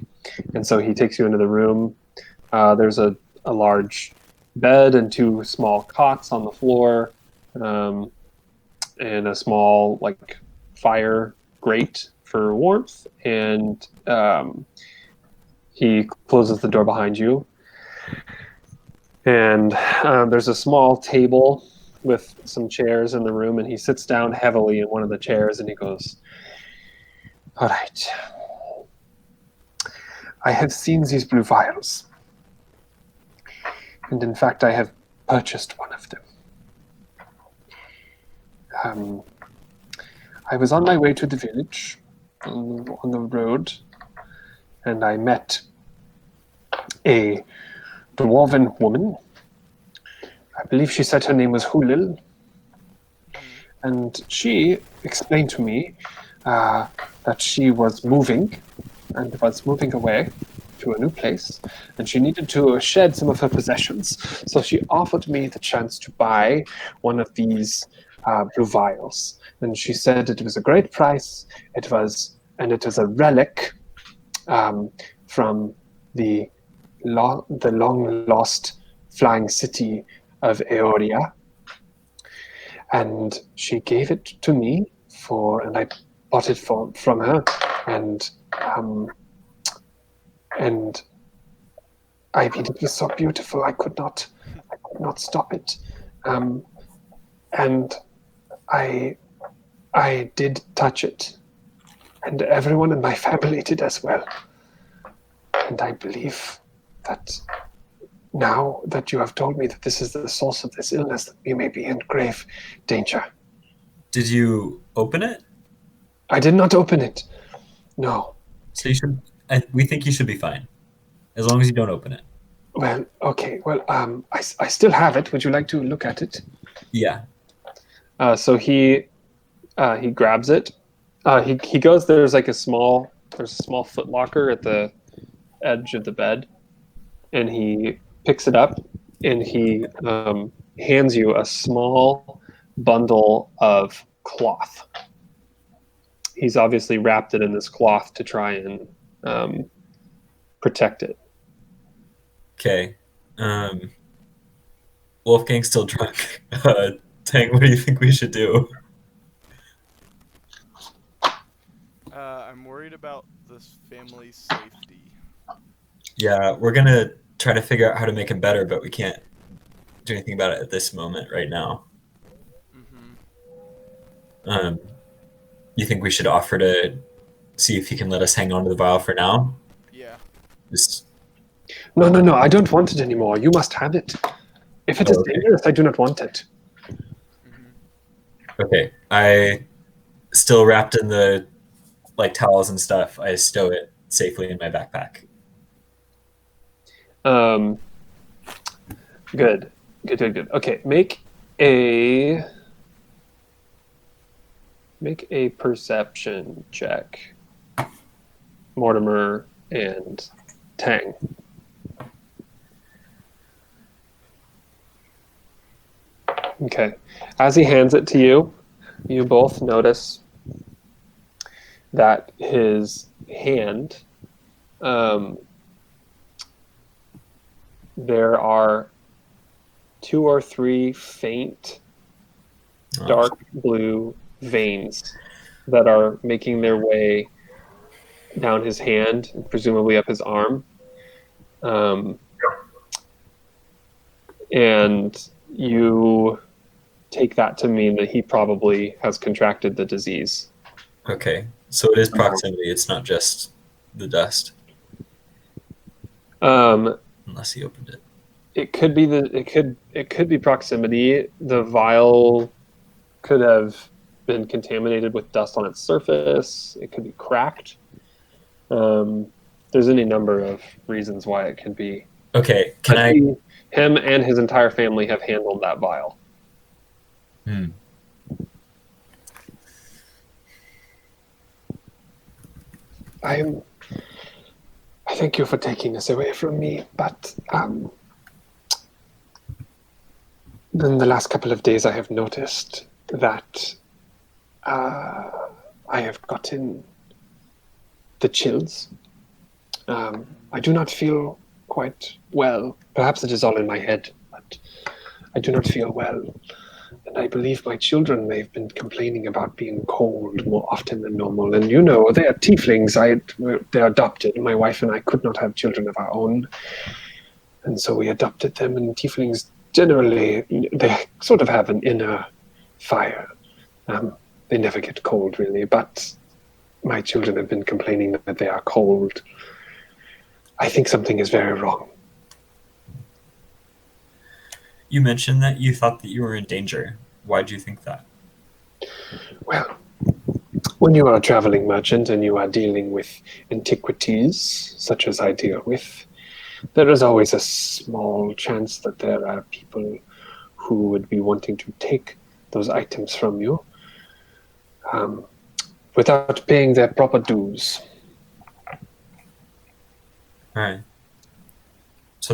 Speaker 7: And so he takes you into the room. There's a large bed and 2 small cots on the floor, and a small fire grate for warmth, and he closes the door behind you, and there's a small table with some chairs in the room, and he sits down heavily in one of the chairs, and he goes, all right, I have seen these blue vials. And in fact, I have purchased one of them. I was on my way to the village on the road, and I met a dwarven woman. I believe she said her name was Hulil. And she explained to me that she was moving and was moving away to a new place, and she needed to shed some of her possessions. So she offered me the chance to buy one of these blue vials. And she said it was a great price. It was a relic from the long lost flying city of Eoria. And she gave it to me and I bought it from her, and I mean, it was so beautiful. I could not stop it, and I did touch it, and everyone in my family did as well. And I believe that now that you have told me that this is the source of this illness, that we may be in grave danger.
Speaker 4: Did you open it?
Speaker 7: I did not open it. No.
Speaker 4: So you should. We think you should be fine, as long as you don't open it.
Speaker 7: Well, okay. Well, I still have it. Would you like to look at it?
Speaker 4: Yeah.
Speaker 7: So he grabs it. He goes. There's a small foot locker at the edge of the bed, and he picks it up, and he hands you a small bundle of cloth. He's obviously wrapped it in this cloth to try and protect it.
Speaker 4: Okay. Wolfgang's still drunk. Tang, what do you think we should do?
Speaker 3: I'm worried about this family's safety.
Speaker 4: Yeah, we're gonna try to figure out how to make him better, but we can't do anything about it at this moment right now. You think we should offer to see if he can let us hang on to the vial for now?
Speaker 3: Yeah.
Speaker 7: No, I don't want it anymore. You must have it. If it is dangerous, I do not want it.
Speaker 4: Okay, I still wrapped in the towels and stuff. I stow it safely in my backpack.
Speaker 7: Good. Okay, make a perception check, Mortimer and Tang. Okay. As he hands it to you, you both notice that his hand, there are 2 or 3 faint dark blue veins that are making their way down his hand, and presumably up his arm. And you take that to mean that he probably has contracted the disease.
Speaker 4: Okay, so it is proximity. It's not just the dust. Unless he opened it.
Speaker 7: It could be it could be proximity. The vial could have been contaminated with dust on its surface. It could be cracked. There's any number of reasons why it could be.
Speaker 4: Okay,
Speaker 7: Him and his entire family have handled that vial. I thank you for taking this away from me, but in the last couple of days I have noticed that I have gotten the chills. I do not feel quite well. Perhaps it is all in my head, but I do not feel well. And I believe my children, they've been complaining about being cold more often than normal. And they are tieflings. They're adopted. My wife and I could not have children of our own. And so we adopted them. And tieflings, generally, they sort of have an inner fire. They never get cold, really. But my children have been complaining that they are cold. I think something is very wrong.
Speaker 4: You mentioned that you thought that you were in danger. Why do you think that?
Speaker 7: Well, when you are a traveling merchant and you are dealing with antiquities, such as I deal with, there is always a small chance that there are people who would be wanting to take those items from you without paying their proper dues.
Speaker 4: All right. So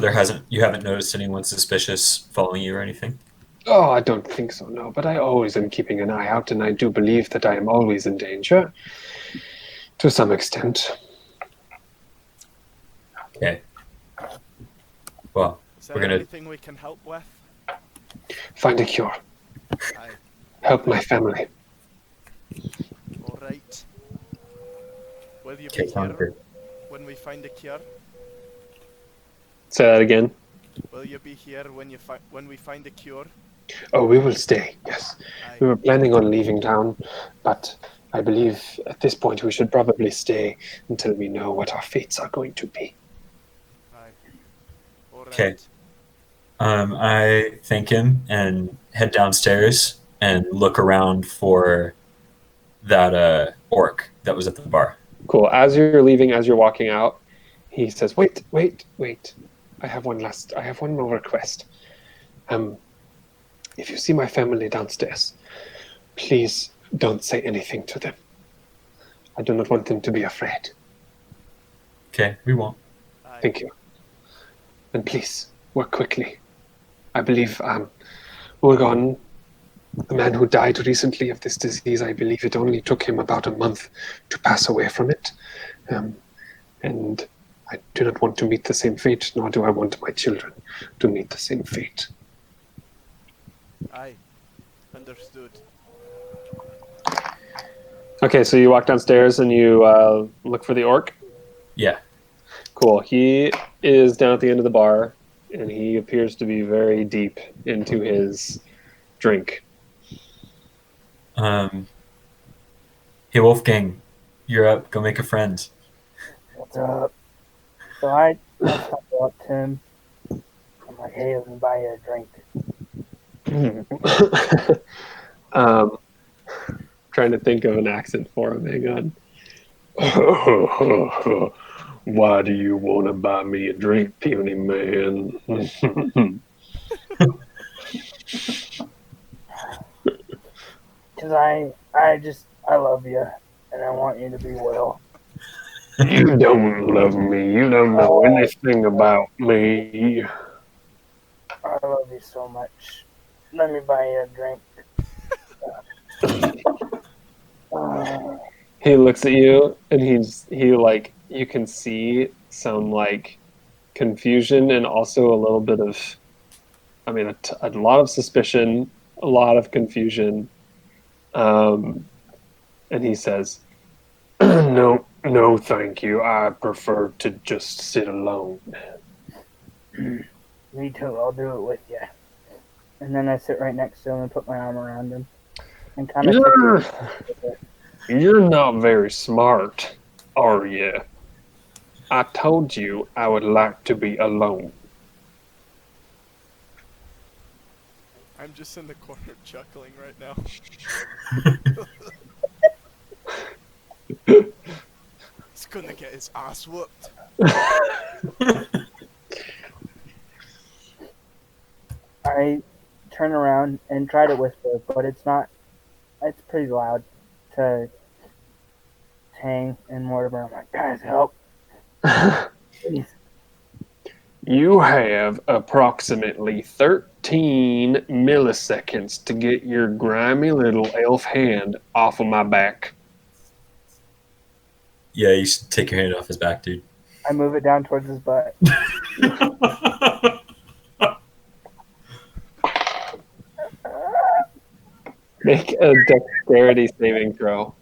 Speaker 4: you haven't noticed anyone suspicious following you or anything?
Speaker 7: Oh, I don't think so, no. But I always am keeping an eye out, and I do believe that I am always in danger, to some extent.
Speaker 4: Okay. Well,
Speaker 3: Is there
Speaker 4: we're gonna.
Speaker 3: anything we can help with?
Speaker 7: Find a cure.
Speaker 3: Aye.
Speaker 7: Help my family.
Speaker 3: All right. Will you
Speaker 4: Okay,
Speaker 3: be
Speaker 4: sounds
Speaker 3: here
Speaker 4: good.
Speaker 3: when we find a cure?
Speaker 7: Say that again.
Speaker 3: Will you be here when we find a cure?
Speaker 7: Oh, we will stay, yes.
Speaker 3: Aye.
Speaker 7: We were planning on leaving town, but I believe at this point we should probably stay until we know what our fates are going to be.
Speaker 3: Aye. All right.
Speaker 4: Okay. I thank him and head downstairs and look around for that orc that was at the bar.
Speaker 7: Cool. As you're leaving, as you're walking out, he says, wait. I have one more request. If you see my family downstairs, please don't say anything to them. I do not want them to be afraid.
Speaker 4: Okay, we won't.
Speaker 3: Aye.
Speaker 7: Thank you. And please, work quickly. I believe Urgon, the man who died recently of this disease, I believe it only took him about a month to pass away from it. And I do not want to meet the same fate, nor do I want my children to meet the same fate.
Speaker 3: Aye. Understood.
Speaker 7: Okay, so you walk downstairs and you look for the orc?
Speaker 4: Yeah.
Speaker 7: Cool. He is down at the end of the bar, and he appears to be very deep into his drink.
Speaker 4: Hey, Wolfgang, you're up. Go make a friend.
Speaker 2: What's up? So I go up to him. I'm like, hey, let me buy you a drink.
Speaker 7: Trying to think of an accent for him. Hang on. Why do you want to buy me a drink, puny man?
Speaker 2: Because I love you, and I want you to be well.
Speaker 7: You don't love me. You don't know anything about me.
Speaker 2: I love you so much. Let me buy you a drink.
Speaker 7: He looks at you, and you can see some like confusion and also a little bit of, a lot of suspicion, a lot of confusion. And he says, no, thank you. I prefer to just sit alone.
Speaker 2: Me too. I'll do it with you. And then I sit right next to him and put my arm around him. And kind of
Speaker 7: You're not very smart, are you? I told you I would like to be alone.
Speaker 3: I'm just in the corner chuckling right now. He's gonna get his ass whooped.
Speaker 2: I turn around and try to whisper, but it's pretty loud to Tang and Mortimer. I'm like, guys, help. Please.
Speaker 7: You have approximately 13 milliseconds to get your grimy little elf hand off of my back.
Speaker 4: Yeah, you should take your hand off his back, dude.
Speaker 2: I move it down towards his butt.
Speaker 7: Make a dexterity saving throw.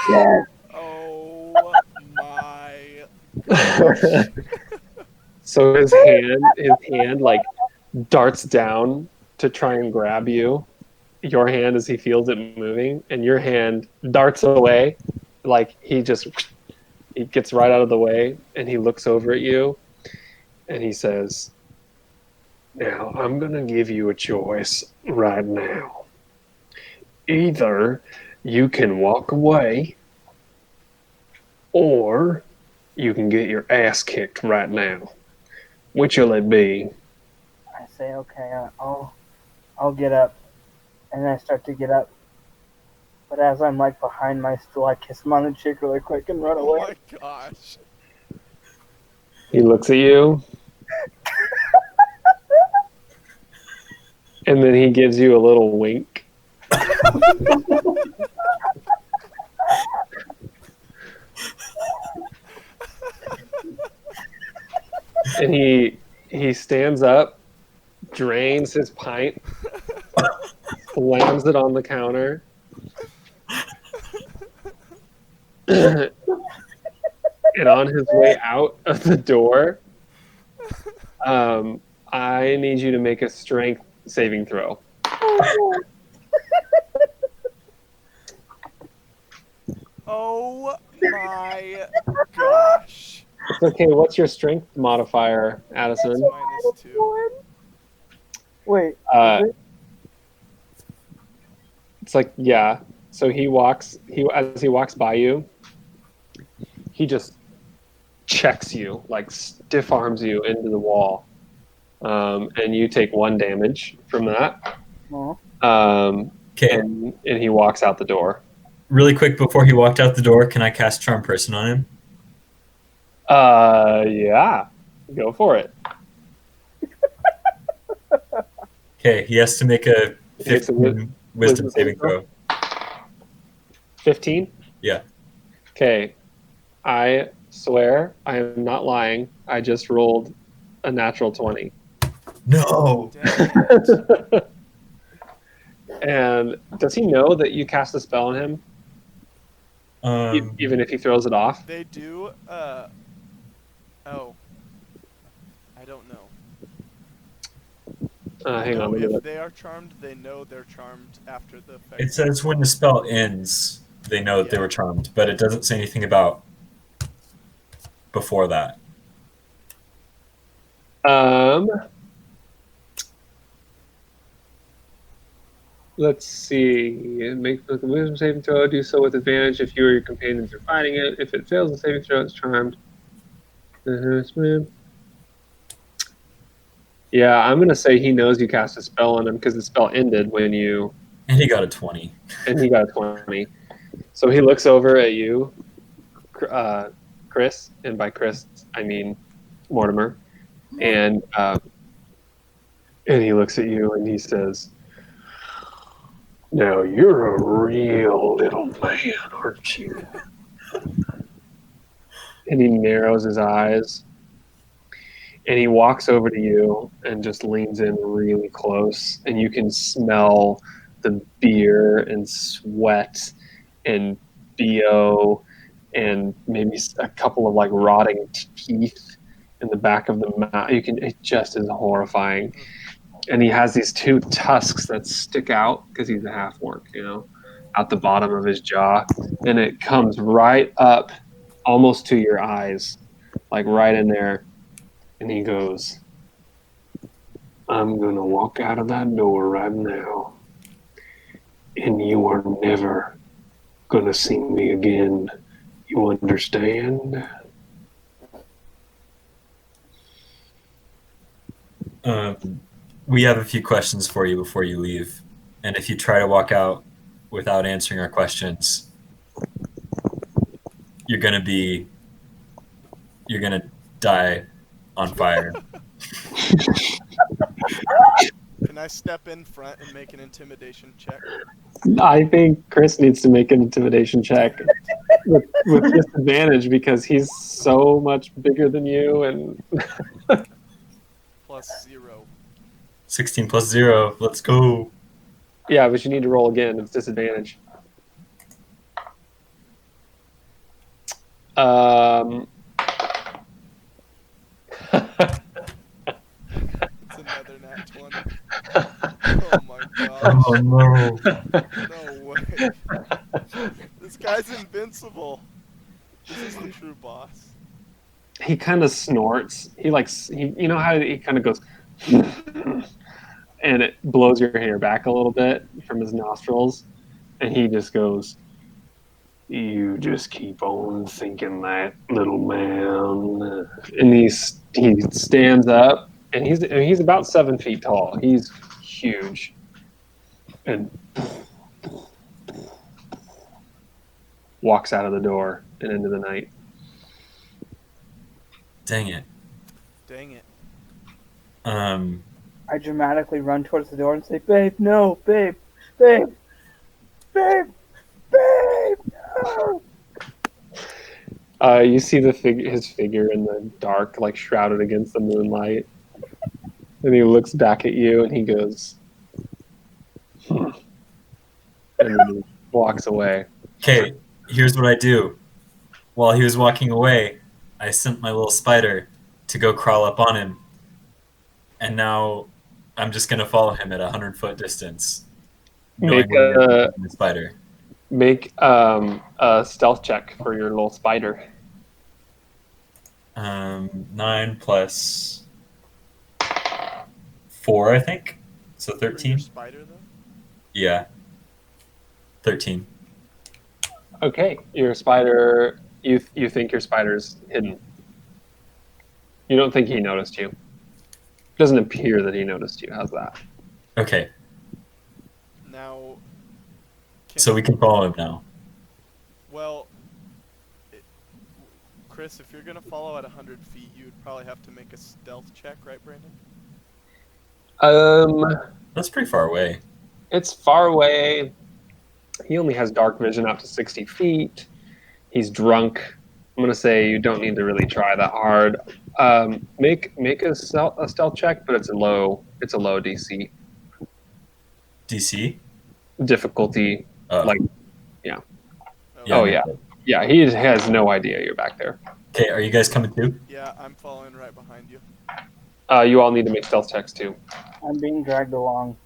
Speaker 2: Yes.
Speaker 3: Oh my.
Speaker 7: So his hand like darts down to try and grab you. Your hand as he feels it moving, and your hand darts away, like he gets right out of the way, and he looks over at you, and he says, "Now I'm gonna give you a choice right now. Either you can walk away, or you can get your ass kicked right now. Which will it be?"
Speaker 2: I say, okay, I'll get up, and I start to get up. But as I'm like behind my stool, I kiss him on the cheek really quick and run
Speaker 3: Oh
Speaker 2: away.
Speaker 3: my gosh.
Speaker 7: He looks at you, and then he gives you a little wink. And he stands up, drains his pint, slams it on the counter, and on his way out of the door, I need you to make a strength saving throw.
Speaker 3: Oh my gosh.
Speaker 7: It's okay. What's your strength modifier, Addison?
Speaker 3: It's -2.
Speaker 2: Wait,
Speaker 7: Uh,
Speaker 2: is it?
Speaker 7: It's like, yeah. So as he walks by you, he just checks you, like stiff arms you into the wall, and you take 1 damage from that.
Speaker 2: No.
Speaker 4: Okay.
Speaker 7: And he walks out the door.
Speaker 4: Really quick before he walked out the door, can I cast Charm Person on him?
Speaker 7: Yeah, go for it.
Speaker 4: Okay, he has to make a
Speaker 7: Makes a
Speaker 4: 15 wisdom saving throw.
Speaker 7: 15?
Speaker 4: Yeah.
Speaker 7: Okay, I swear I am not lying. I just rolled a natural 20.
Speaker 4: No.
Speaker 3: Dang it.
Speaker 7: And does he know that you cast a spell on him, even if he throws it off?
Speaker 3: They do, oh. I don't know.
Speaker 7: Hang on.
Speaker 3: If they are charmed, they know they're charmed after the effect.
Speaker 4: It says when the spell ends, they know that they were charmed, but it doesn't say anything about before that.
Speaker 7: Let's see. Make the wisdom saving throw. Do so with advantage if you or your companions are fighting it. If it fails the saving throw, it's charmed. Yeah, I'm gonna say he knows you cast a spell on him because the spell ended when you.
Speaker 4: And he got a 20.
Speaker 7: And he got a 20. So he looks over at you, Chris, and by Chris I mean Mortimer, and he looks at you and he says, "Now you're a real little man, aren't you?" And he narrows his eyes, and he walks over to you and just leans in really close, and you can smell the beer and sweat and BO and maybe a couple of like rotting teeth in the back of the mouth. It just is horrifying. And he has these 2 tusks that stick out because he's a half-orc, out the bottom of his jaw, and it comes right up almost to your eyes, like right in there. And he goes, "I'm gonna walk out of that door right now, and you are never gonna see me again. You understand?"
Speaker 4: We have a few questions for you before you leave. And if you try to walk out without answering our questions, you're going to die on fire.
Speaker 3: Can I step in front and make an intimidation check?
Speaker 7: I think Chris needs to make an intimidation check with disadvantage because he's so much bigger than you and
Speaker 3: +0.
Speaker 4: 16 plus 0. Let's go.
Speaker 7: Yeah, but you need to roll again. It's disadvantage.
Speaker 4: Oh no!
Speaker 3: No way. This guy's invincible. This is the true boss.
Speaker 7: He kind of snorts. You know how he kind of goes, and it blows your hair back a little bit from his nostrils, and he just goes, "You just keep on thinking that, little man." And he stands up, and he's about 7 feet tall. He's huge, and walks out of the door and into the night.
Speaker 4: Dang it.
Speaker 3: Dang it.
Speaker 2: I dramatically run towards the door and say, "Babe, no, babe, babe, babe, babe, no."
Speaker 7: You see his figure in the dark, like shrouded against the moonlight, and he looks back at you and he goes, "Hmm," and then he walks away.
Speaker 4: Okay, here's what I do. While he was walking away, I sent my little spider to go crawl up on him, and now I'm just gonna follow him at 100-foot distance.
Speaker 7: Make
Speaker 4: The spider.
Speaker 7: Make a stealth check for your little spider.
Speaker 4: 9 plus 4, I think. So
Speaker 3: For your
Speaker 4: 13.
Speaker 3: spider, though?
Speaker 4: Yeah. 13.
Speaker 7: Okay, your spider. You think your spider's hidden. You don't think he noticed you. It doesn't appear that he noticed you. How's that?
Speaker 4: Okay,
Speaker 3: Now...
Speaker 4: so we can follow him now.
Speaker 3: Well... Chris, if you're gonna follow at 100 feet, you would probably have to make a stealth check, right, Brandon?
Speaker 4: That's pretty far away.
Speaker 7: It's far away. He only has dark vision up to 60 feet. He's drunk. I'm gonna say you don't need to really try that hard. Make a stealth check, but it's a low DC
Speaker 4: DC?
Speaker 7: difficulty.
Speaker 4: Oh.
Speaker 7: Like,
Speaker 3: Oh,
Speaker 7: Oh, yeah. Yeah, he has no idea you're back there.
Speaker 4: Okay, are you guys coming too?
Speaker 3: Yeah, I'm following right behind you.
Speaker 7: You all need to make stealth checks too.
Speaker 2: I'm being dragged along.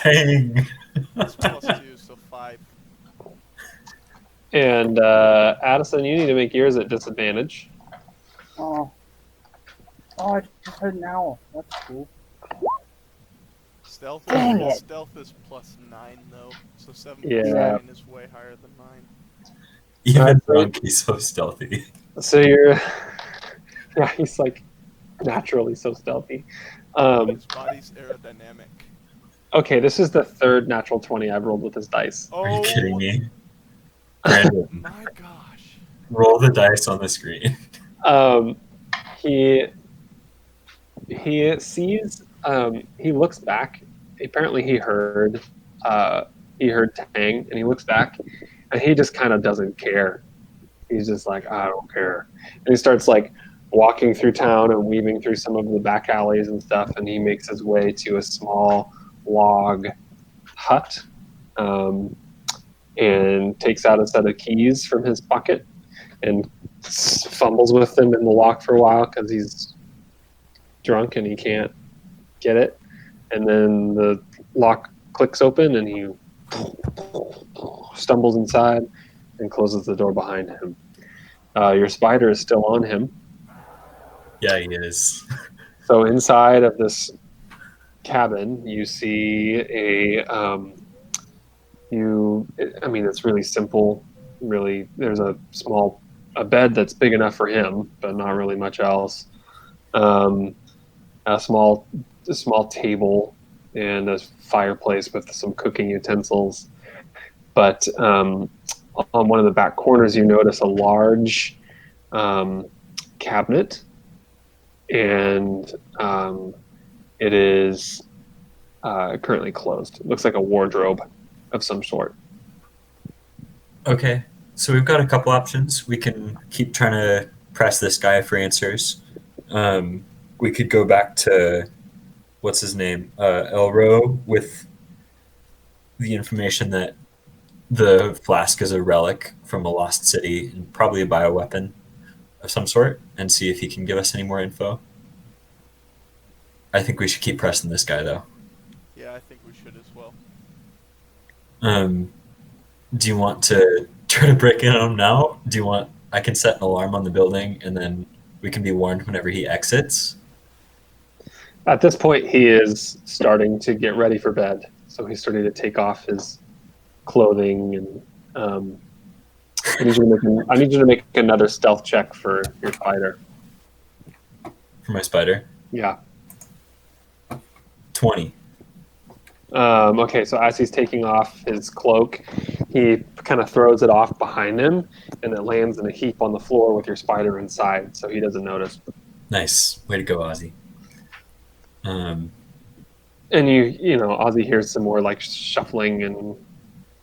Speaker 4: Dang.
Speaker 3: It's +2, so 5.
Speaker 7: And Addison, you need to make yours at disadvantage.
Speaker 2: Oh, I just heard an owl. That's cool.
Speaker 3: Stealth
Speaker 2: Dang
Speaker 3: is,
Speaker 2: it.
Speaker 3: stealth is +9, though, so 7
Speaker 7: Yeah.
Speaker 3: plus 9 is way higher than mine.
Speaker 4: Even drunk, he's so stealthy.
Speaker 7: So you're, yeah, he's like naturally so stealthy.
Speaker 3: His body's aerodynamic.
Speaker 7: Okay, this is the third natural 20 I've rolled with this dice.
Speaker 3: Oh,
Speaker 4: Are you kidding me? Brandon,
Speaker 3: my gosh.
Speaker 4: roll the dice on the screen.
Speaker 7: He sees, he looks back. Apparently he heard Tang, and he looks back, and he just kind of doesn't care. He's just like, I don't care. And he starts like walking through town and weaving through some of the back alleys and stuff, and he makes his way to a small log hut, and takes out a set of keys from his pocket and fumbles with them in the lock for a while because he's drunk and he can't get it. And then the lock clicks open and he stumbles inside and closes the door behind him. Your spider is still on him.
Speaker 4: Yeah, he is.
Speaker 7: So inside of this cabin, you see it's really simple. Really, there's a bed that's big enough for him, but not really much else. A small table and a fireplace with some cooking utensils. But on one of the back corners, you notice a large cabinet, and it is currently closed. It looks like a wardrobe of some sort.
Speaker 4: Okay, so we've got a couple options. We can keep trying to press this guy for answers. We could go back to, what's his name, Elro, with the information that the flask is a relic from a lost city and probably a bioweapon of some sort, and see if he can give us any more info. I think we should keep pressing this guy though.
Speaker 3: Yeah, I think we should as well.
Speaker 4: Do you want to try to break in on him now? Do you want? I can set an alarm on the building, and then we can be warned whenever he exits.
Speaker 7: At this point, he is starting to get ready for bed. So he's starting to take off his clothing, and I need you to make another stealth check for your spider.
Speaker 4: For my spider,
Speaker 7: Yeah.
Speaker 4: 20.
Speaker 7: Okay, so as he's taking off his cloak, he kind of throws it off behind him, and it lands in a heap on the floor with your spider inside, so he doesn't notice.
Speaker 4: Nice, way to go, Ozzy.
Speaker 7: And Ozzy hears some more like shuffling and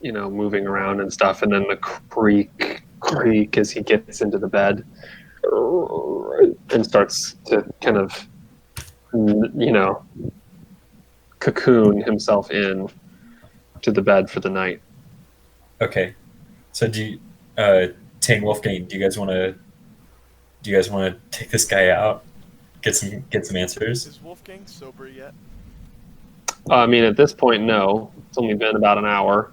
Speaker 7: moving around and stuff, and then the creak as he gets into the bed and starts to kind of cocoon himself in to the bed for the night.
Speaker 4: Okay, so Tang Wolfgang, do you guys want to take this guy out, get some answers?
Speaker 3: Is Wolfgang sober yet?
Speaker 7: I mean, at this point, no. It's only been about an hour.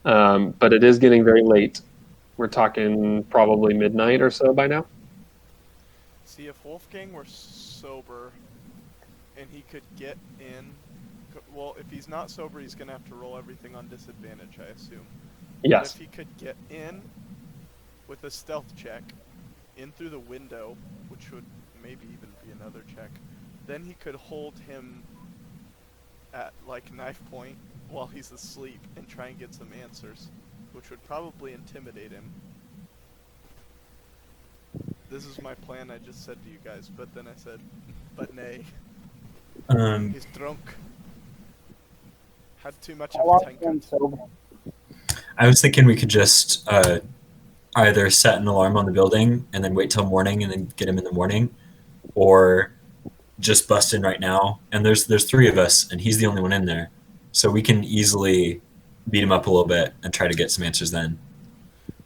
Speaker 7: But it is getting very late. We're talking probably midnight or so by now.
Speaker 3: See, if Wolfgang were sober and he could get in... Well, if he's not sober, he's going to have to roll everything on disadvantage, I assume.
Speaker 7: Yes.
Speaker 3: But if he could get in with a stealth check, in through the window, which would maybe even be another check, then he could hold him at, like, knife point while he's asleep and try and get some answers, which would probably intimidate him. This is my plan I just said to you guys, but then I said, but nay. He's drunk. Had too much of a tank.
Speaker 4: I was thinking we could just either set an alarm on the building and then wait till morning and then get him in the morning, or just bust in right now. And there's 3 of us, and he's the only one in there, so we can easily beat him up a little bit and try to get some answers then.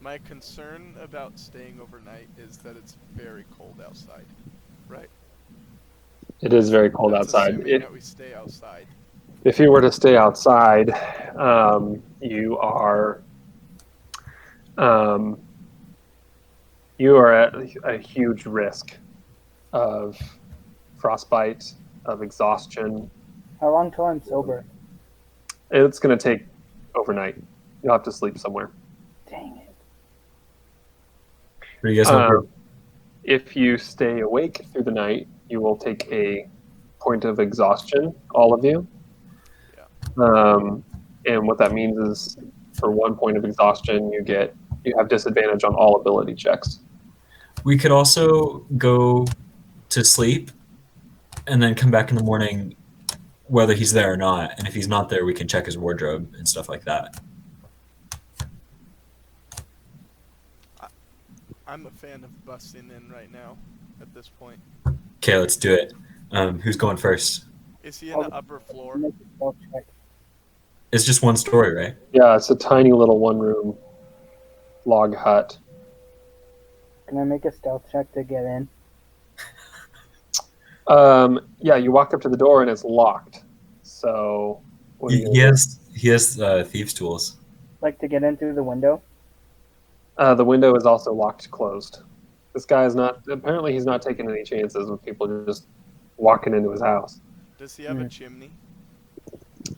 Speaker 3: My concern about staying overnight is that it's very cold outside, right?
Speaker 7: It is very cold
Speaker 3: That's
Speaker 7: outside.
Speaker 3: assuming that we stay outside.
Speaker 7: If you were to stay outside, you are at a huge risk of frostbite, of exhaustion.
Speaker 2: How long till I'm sober?
Speaker 7: It's going to take overnight. You'll have to sleep somewhere.
Speaker 2: Dang it.
Speaker 4: Are you guys hungry?
Speaker 7: If you stay awake through the night, you will take a point of exhaustion, all of you. And what that means is for 1 point of exhaustion, you have disadvantage on all ability checks.
Speaker 4: We could also go to sleep and then come back in the morning whether he's there or not. And if he's not there, we can check his wardrobe and stuff like that.
Speaker 3: I'm a fan of busting in right now, at this point.
Speaker 4: Okay, let's do it. Who's going first?
Speaker 3: Is he in the upper floor?
Speaker 2: Make a stealth check.
Speaker 4: It's just one story, right?
Speaker 7: Yeah, it's a tiny little one-room log hut.
Speaker 2: Can I make a stealth check to get in?
Speaker 7: Yeah, you walk up to the door and it's locked. So what do
Speaker 4: He has thieves' tools.
Speaker 2: Like to get in through the window?
Speaker 7: The window is also locked closed. This guy is not. Apparently, he's not taking any chances with people just walking into his house.
Speaker 3: Does he have a chimney?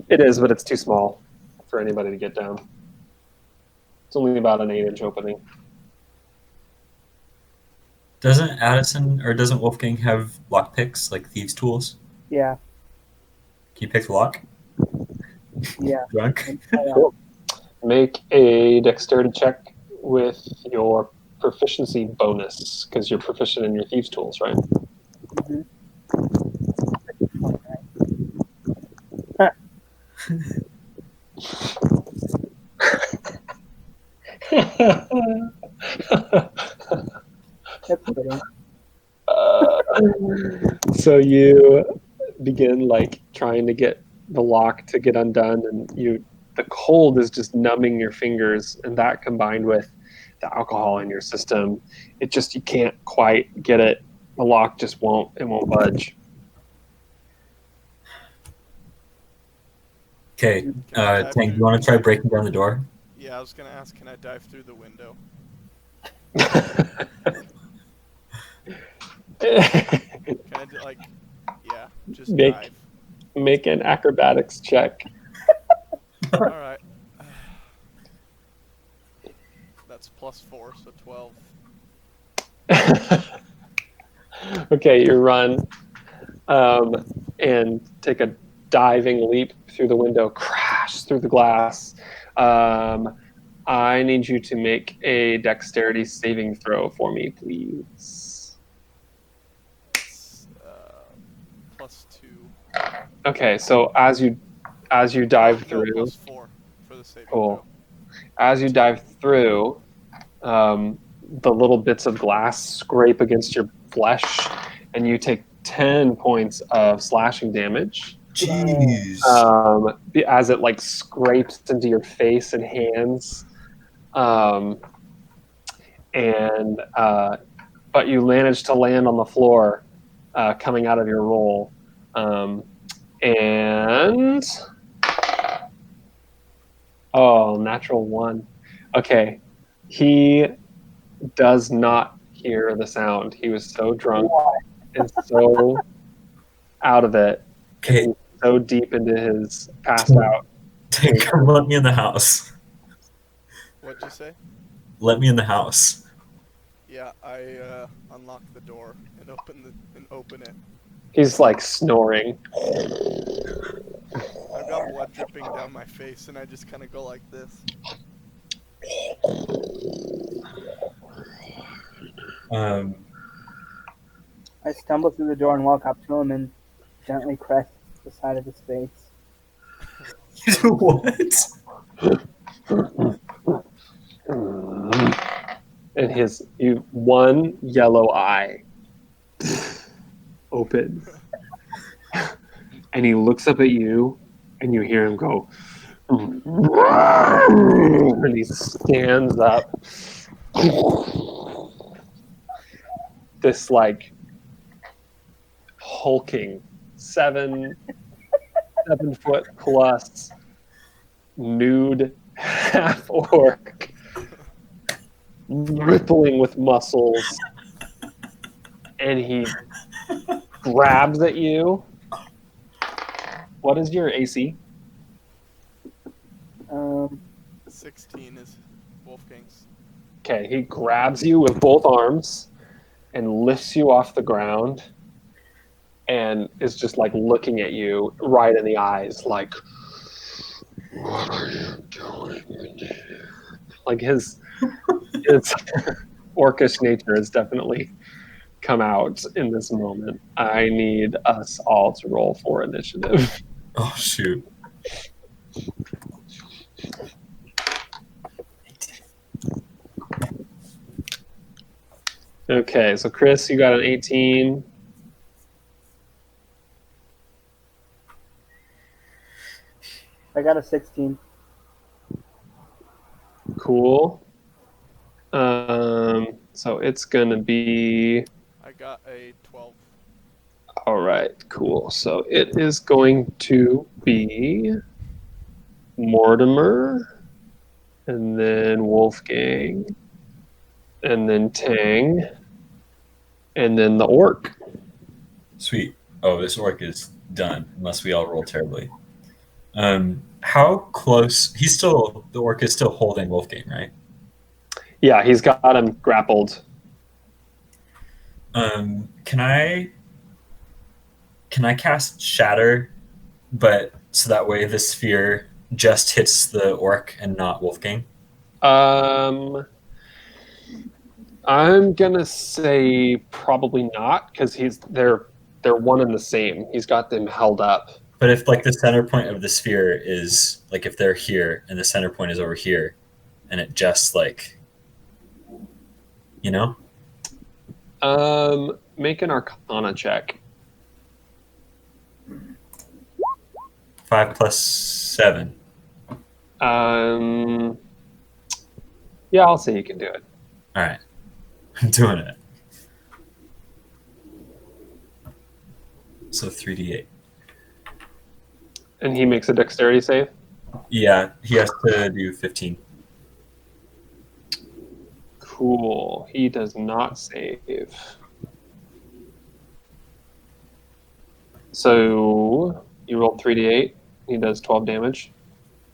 Speaker 7: It is, but it's too small for anybody to get down. It's only about an 8-inch opening.
Speaker 4: Doesn't Wolfgang have lockpicks, like thieves' tools?
Speaker 2: Yeah.
Speaker 4: Can you pick the lock?
Speaker 2: Yeah.
Speaker 4: Drunk?
Speaker 7: Cool. Make a dexterity check with your proficiency bonus, because you're proficient in your thieves' tools, right?
Speaker 2: Mm-hmm. That's fitting.
Speaker 7: So you begin like trying to get the lock to get undone, and the cold is just numbing your fingers, and that combined with the alcohol in your system, you can't quite get it. The lock just won't budge.
Speaker 4: Okay,
Speaker 3: Can I dive
Speaker 4: Tang,
Speaker 3: through-
Speaker 4: you want to try breaking down the door?
Speaker 3: Yeah, I was gonna ask, can I dive through the window? Can I do, like, yeah, just
Speaker 7: Make-
Speaker 3: dive.
Speaker 7: Make an acrobatics check.
Speaker 3: All right. That's +4, so 12.
Speaker 7: Okay, you run and take a diving leap through the window, crash through the glass. I need you to make a dexterity saving throw for me, please.
Speaker 3: It's +2.
Speaker 7: Okay, so as you dive
Speaker 3: No,
Speaker 7: through,
Speaker 3: +4 for the saving
Speaker 7: cool.
Speaker 3: throw.
Speaker 7: As you dive through, the little bits of glass scrape against your flesh, and you take 10 points of slashing damage.
Speaker 4: Jeez.
Speaker 7: As it like scrapes into your face and hands, and but you manage to land on the floor, coming out of your roll, and natural one. Okay, he does not hear the sound. He was so drunk and so out of it, and
Speaker 4: Okay,
Speaker 7: he's so deep into his passed out.
Speaker 4: Tang, come let me in the house.
Speaker 3: What'd you say?
Speaker 4: Let me in the house.
Speaker 3: Yeah, I unlock the door and open it.
Speaker 7: He's like snoring.
Speaker 3: I've got blood dripping down my face, and I just kind of go like this.
Speaker 2: I stumble through the door and walk up to him and gently caress the side of his face.
Speaker 4: You do what?
Speaker 7: And one yellow eye opens, and he looks up at you, and you hear him go, and he stands up. This like hulking 7 foot plus nude half orc, rippling with muscles, and he grabs at you. What is your AC?
Speaker 3: 16 is Wolfgang's.
Speaker 7: Okay, he grabs you with both arms and lifts you off the ground and is just like looking at you right in the eyes, like, what are you doing? Like his orcish nature has definitely come out in this moment. I need us all to roll for initiative.
Speaker 4: Oh, shoot.
Speaker 7: Okay, so Chris, you got an 18.
Speaker 2: I got a 16.
Speaker 7: Cool. So it's gonna be
Speaker 3: I got a 12.
Speaker 7: all right. Cool. So it is going to be Mortimer, and then Wolfgang, and then Tang, and then the orc.
Speaker 4: Sweet. Oh, this orc is done, unless we all roll terribly. How close? The orc is still holding Wolfgang, right?
Speaker 7: Yeah, he's got him grappled.
Speaker 4: Can I cast Shatter, but so that way the sphere just hits the orc and not Wolfgang?
Speaker 7: I'm gonna say probably not, because they're one and the same. He's got them held up.
Speaker 4: But if like the center point of the sphere is like if they're here and the center point is over here, and it just like, you know?
Speaker 7: Make an Arcana check.
Speaker 4: 5 plus 7.
Speaker 7: Yeah, I'll say you can do it.
Speaker 4: All right, I'm doing it. So 3d8.
Speaker 7: And he makes a dexterity save?
Speaker 4: Yeah, he has to do 15.
Speaker 7: Cool. He does not save. So you rolled 3d8. He does 12 damage.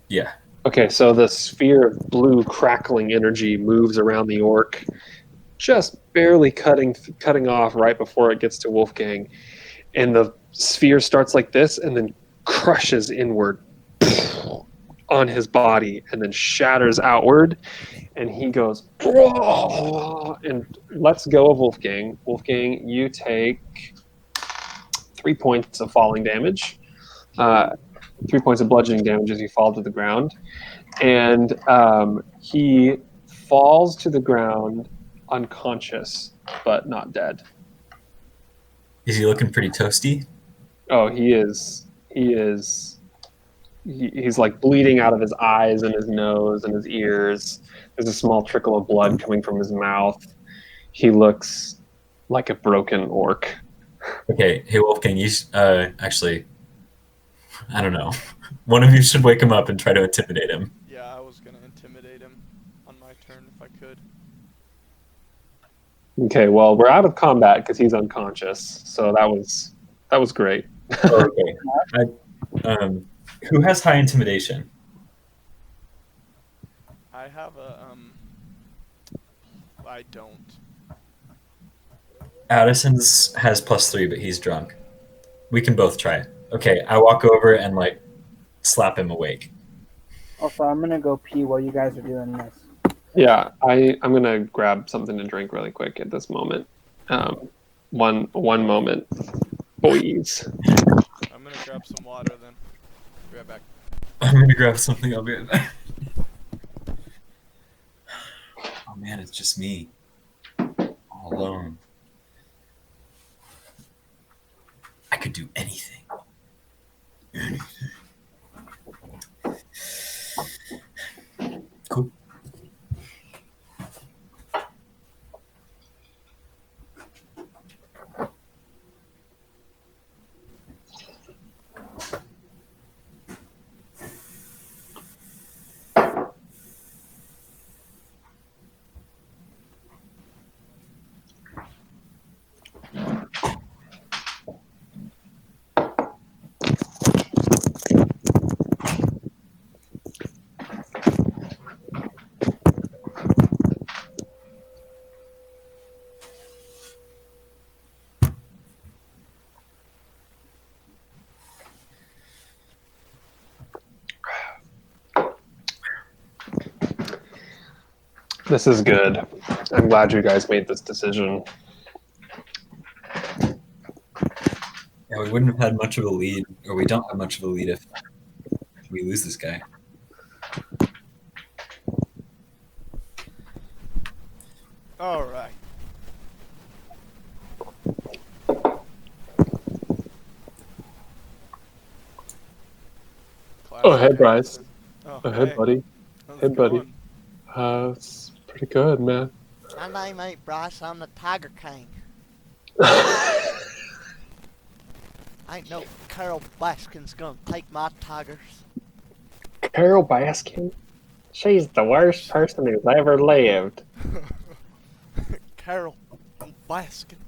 Speaker 4: Yeah.
Speaker 7: Okay, so the sphere of blue crackling energy moves around the orc, just barely cutting off right before it gets to Wolfgang. And the sphere starts like this and then crushes inward on his body and then shatters outward. And he goes and lets go of Wolfgang. Wolfgang, you take 3 points of falling damage, 3 points of bludgeoning damage as you fall to the ground. And he falls to the ground unconscious, but not dead.
Speaker 4: Is he looking pretty toasty?
Speaker 7: Oh, he is. He's like bleeding out of his eyes and his nose and his ears. There's a small trickle of blood coming from his mouth. He looks like a broken orc.
Speaker 4: Okay, hey Wolfgang, you actually, I don't know. One of you should wake him up and try to intimidate him.
Speaker 3: Yeah, I was gonna intimidate him on my turn if I could.
Speaker 7: Okay, well, we're out of combat because he's unconscious. So that was great.
Speaker 4: Oh, okay. Who has high intimidation?
Speaker 3: I have a I don't.
Speaker 4: Addison's has +3, but he's drunk. We can both try it. Okay, I walk over and like slap him awake.
Speaker 2: Also, I'm gonna go pee while you guys are doing this.
Speaker 7: Yeah, I'm gonna grab something to drink really quick at this moment. One moment, please.
Speaker 3: I'm gonna grab some water then. Be right back.
Speaker 4: I'm gonna grab something. I'll be right back. Oh man, it's just me, all alone. I could do anything. Cool.
Speaker 7: This is good. I'm glad you guys made this decision.
Speaker 4: Yeah, we wouldn't have had much of a lead, or we don't have much of a lead if we lose this guy.
Speaker 3: All right.
Speaker 7: Oh, hey, Bryce.
Speaker 3: Oh,
Speaker 7: Oh, hey, buddy.
Speaker 3: How's
Speaker 7: Hey,
Speaker 3: it
Speaker 7: buddy.
Speaker 3: going?
Speaker 7: It's pretty good, man.
Speaker 8: My name ain't Bryce, I'm the Tiger King. Ain't no Carol Baskin's gonna take my tigers.
Speaker 7: Carol Baskin? She's the worst person who's ever lived.
Speaker 3: Carol Baskin.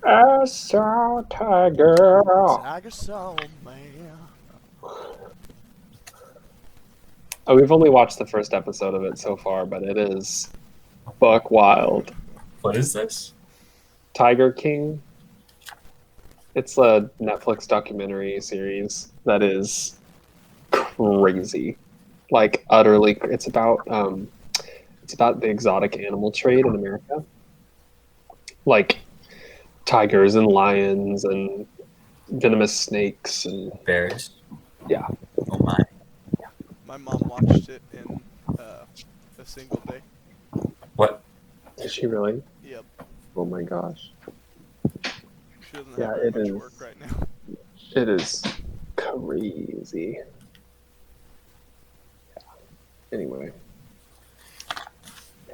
Speaker 7: I saw a tiger.
Speaker 8: Tiger soul man.
Speaker 7: Oh, we've only watched the first episode of it so far, but it is buck wild.
Speaker 4: What is this?
Speaker 7: Tiger King. It's a Netflix documentary series that is crazy, like utterly. It's about the exotic animal trade in America, like tigers and lions and venomous snakes and
Speaker 4: Bears.
Speaker 7: yeah.
Speaker 4: Oh my.
Speaker 3: My mom watched it in a single day.
Speaker 4: What?
Speaker 7: Is she really?
Speaker 3: Yep.
Speaker 7: Oh my gosh.
Speaker 3: She doesn't
Speaker 7: Yeah,
Speaker 3: have very
Speaker 7: it
Speaker 3: much
Speaker 7: is.
Speaker 3: work right now.
Speaker 7: It is crazy. Yeah. Anyway,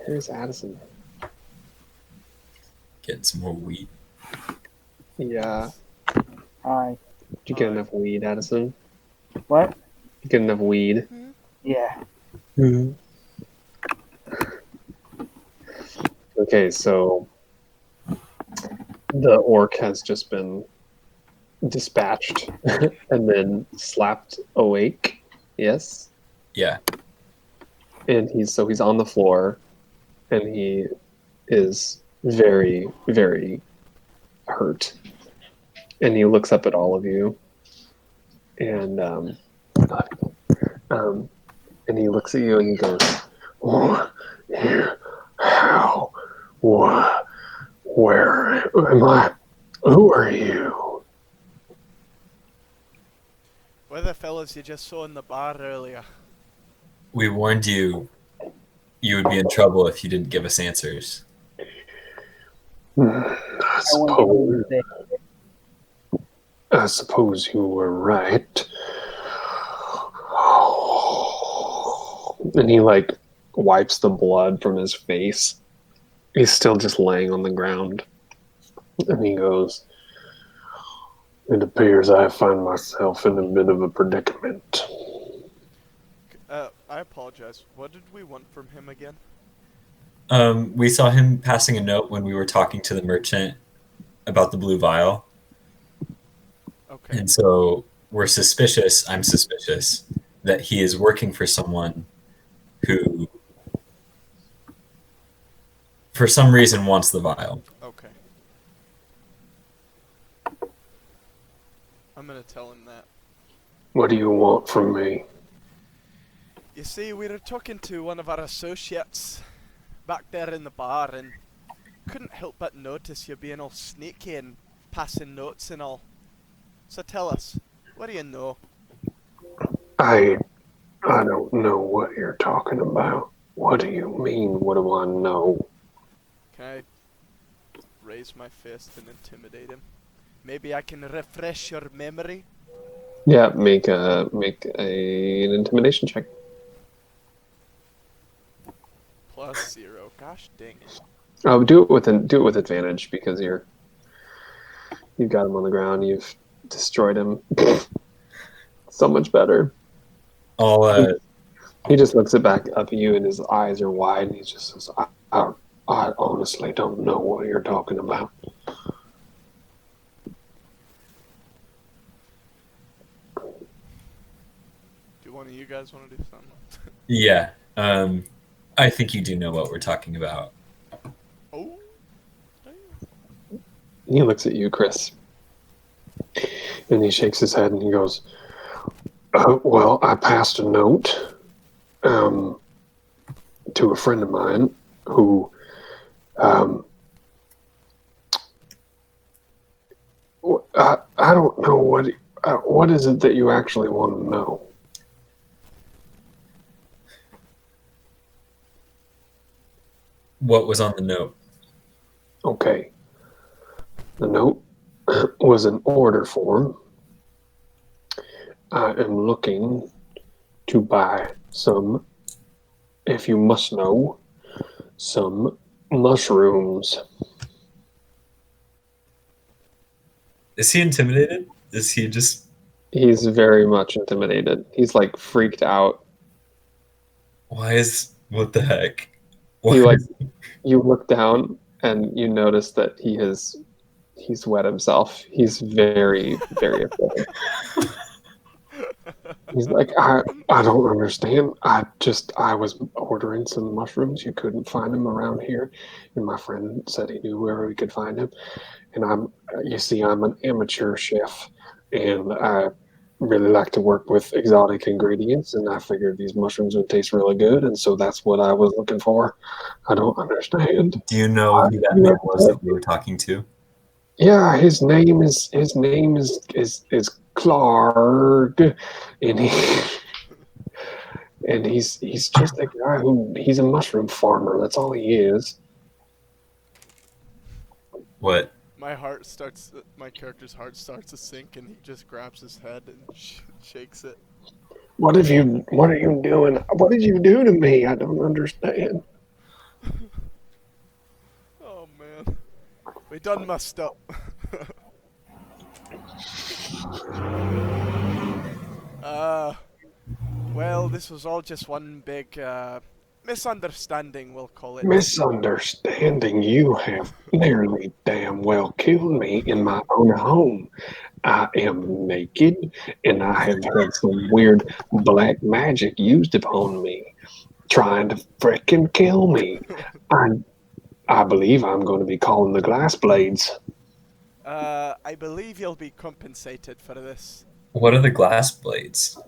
Speaker 7: here's Addison.
Speaker 4: Get some more weed.
Speaker 7: Yeah.
Speaker 2: Hi.
Speaker 7: Did you get enough weed, Addison?
Speaker 2: What?
Speaker 7: Get enough weed.
Speaker 2: Yeah.
Speaker 7: Okay, so the orc has just been dispatched and then slapped awake. Yes.
Speaker 4: Yeah.
Speaker 7: And he's on the floor and he is very, very hurt. And he looks up at all of you and and he looks at you and he goes, "What? How? What? Where am I? Who are you?"
Speaker 3: We're the fellas you just saw in the bar earlier.
Speaker 4: We warned you would be in trouble if you didn't give us answers.
Speaker 7: I suppose you were right. And he like wipes the blood from his face. He's still just laying on the ground. And he goes, "It appears I find myself in a bit of a predicament."
Speaker 3: I apologize. What did we want from him again?
Speaker 4: We saw him passing a note when we were talking to the merchant about the blue vial.
Speaker 3: Okay.
Speaker 4: And so I'm suspicious that he is working for someone who, for some reason, wants the vial.
Speaker 3: Okay. I'm gonna tell him that.
Speaker 7: "What do you want from me?"
Speaker 3: You see, we were talking to one of our associates back there in the bar and couldn't help but notice you being all sneaky and passing notes and all. So tell us, what do you know?
Speaker 7: I don't know what you're talking about. What do you mean? What do I know?
Speaker 3: Can I raise my fist and intimidate him? Maybe I can refresh your memory?
Speaker 7: Yeah, make an intimidation check.
Speaker 3: +0. Gosh dang it.
Speaker 7: Oh, do it with advantage because you've got him on the ground. You've destroyed him. So much better. He just looks back up at you, and his eyes are wide, and he just says, I honestly don't know what you're talking about."
Speaker 3: Do one of you guys want to do something?
Speaker 4: Yeah. I think you do know what we're talking about.
Speaker 3: Oh.
Speaker 7: He looks at you, Chris, and he shakes his head, and he goes, "Well, I passed a note to a friend of mine who I don't know what is it that you actually want to know."
Speaker 4: What was on the note?
Speaker 7: Okay. The note was an order form. "I am looking to buy some, if you must know, some mushrooms."
Speaker 4: Is he intimidated? Is he just...
Speaker 7: He's very much intimidated. He's like freaked out.
Speaker 4: What the heck?
Speaker 7: You look down and you notice that he's wet himself. He's very, very afraid. He's like, I don't understand. I was ordering some mushrooms. You couldn't find them around here. And my friend said he knew where we could find them. And I'm an amateur chef and I really like to work with exotic ingredients. And I figured these mushrooms would taste really good. And so that's what I was looking for. I don't understand.
Speaker 4: Do you know who that man was that we were talking to?
Speaker 7: Yeah, his name is Clark, and he's just a guy he's a mushroom farmer. That's all he is.
Speaker 4: What?
Speaker 3: My character's heart starts to sink, and he just grabs his head and shakes it.
Speaker 7: What are you doing? What did you do to me? I don't understand.
Speaker 3: Oh man, we done messed up. Well, this was all just one big misunderstanding, we'll call it.
Speaker 9: Misunderstanding, you have nearly damn well killed me in my own home. I am naked, and I have had some weird black magic used upon me, trying to frickin' kill me. I believe I'm going to be calling the glass blades.
Speaker 3: I believe you'll be compensated for this.
Speaker 4: What are the glass blades?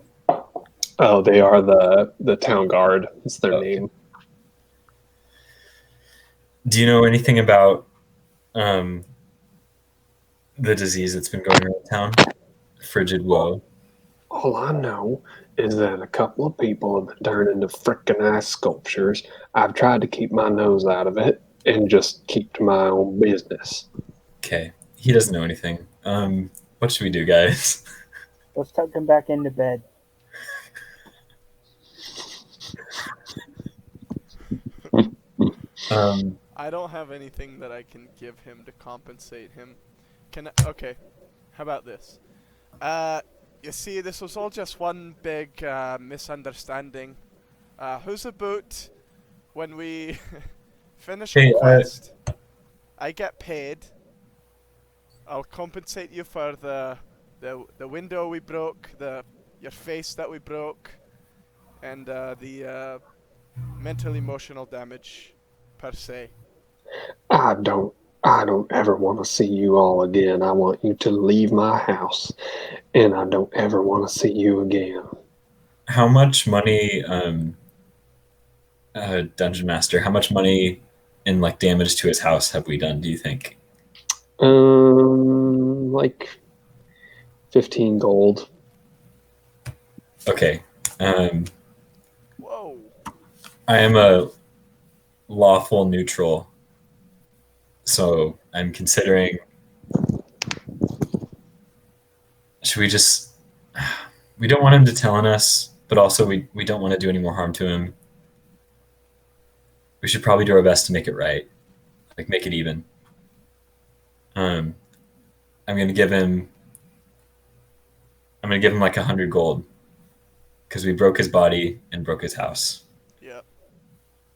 Speaker 9: Oh, they are the town guard. That's their
Speaker 4: Okay.
Speaker 9: name.
Speaker 4: Do you know anything about the disease that's been going around town? Frigid woe.
Speaker 9: All I know is that a couple of people have been turned into frickin' ice sculptures. I've tried to keep my nose out of it and just keep to my own business.
Speaker 4: Okay. He doesn't know anything. What should we do, guys?
Speaker 2: Let's tuck him back into bed.
Speaker 3: I don't have anything that I can give him to compensate him. Okay, how about this? You see, this was all just one big misunderstanding. Who's about when we finish
Speaker 4: Hey,
Speaker 3: a quest, I get paid. I'll compensate you for the window we broke, your face that we broke, and the mental emotional damage per se.
Speaker 9: I don't ever want to see you all again. I want you to leave my house, and I don't ever want to see you again.
Speaker 4: How much money, Dungeon Master, how much money in like damage to his house have we done, do you think?
Speaker 9: Like 15 gold.
Speaker 4: Okay.
Speaker 3: Whoa.
Speaker 4: I am a lawful neutral, so I'm considering. Should we just? We don't want him to tell on us, but also we don't want to do any more harm to him. We should probably do our best to make it right, like make it even. I'm gonna give him like 100 gold because we broke his body and broke his house.
Speaker 3: Yep.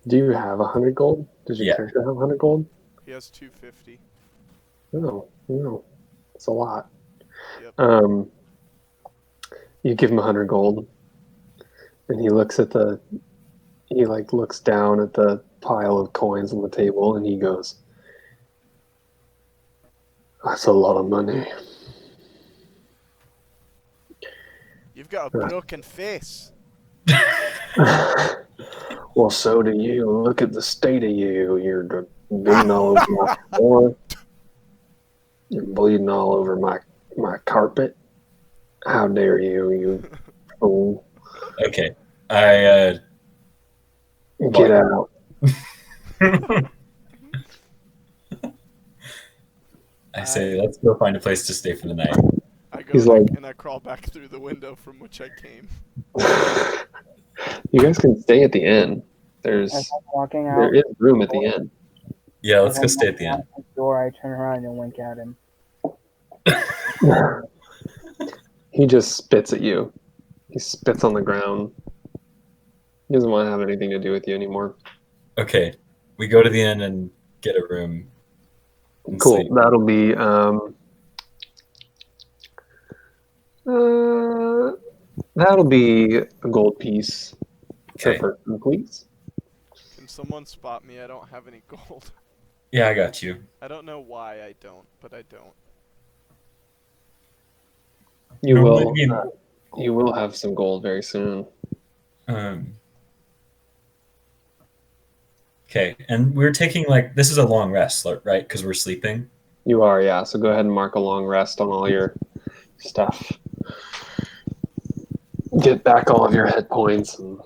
Speaker 9: Do you have 100 gold? Does your
Speaker 4: Yeah.
Speaker 9: character have 100 gold?
Speaker 3: He has 250.
Speaker 9: No, it's a lot.
Speaker 3: Yep.
Speaker 9: You give him 100 gold, and he looks down at the pile of coins on the table, and he goes, "That's a lot of money."
Speaker 3: You've got a broken face.
Speaker 9: Well, so do you. Look at the state of you. You're bleeding all over my floor. You're bleeding all over my carpet. How dare you, you fool.
Speaker 4: Okay. I
Speaker 9: Get out.
Speaker 4: I say let's go find a place to stay for the night.
Speaker 3: I go
Speaker 9: He's
Speaker 3: back
Speaker 9: like-
Speaker 3: and I crawl back through the window from which I came.
Speaker 9: You guys can stay at the inn.
Speaker 2: As I'm walking out,
Speaker 9: There is room at the inn.
Speaker 4: Yeah, let's
Speaker 2: as
Speaker 4: go
Speaker 2: I'm
Speaker 4: stay at the
Speaker 2: walking
Speaker 4: end.
Speaker 2: out the door, I turn around and wink at him.
Speaker 9: He just spits at you. He spits on the ground. He doesn't want to have anything to do with you anymore.
Speaker 4: Okay, we go to the inn and get a room. And
Speaker 9: Cool.
Speaker 4: sleep.
Speaker 9: That'll be a gold piece
Speaker 4: Okay.
Speaker 9: per person, please.
Speaker 3: Can someone spot me? I don't have any gold.
Speaker 4: Yeah, I got you.
Speaker 3: I don't know why I don't, but I don't.
Speaker 9: You
Speaker 4: Normally
Speaker 9: will.
Speaker 4: we-
Speaker 9: You will have some gold very soon.
Speaker 4: Okay, and we're taking like this is a long rest, right? Because we're sleeping.
Speaker 9: You are, yeah. So go ahead and mark a long rest on all your stuff. Get back all of your hit points. And...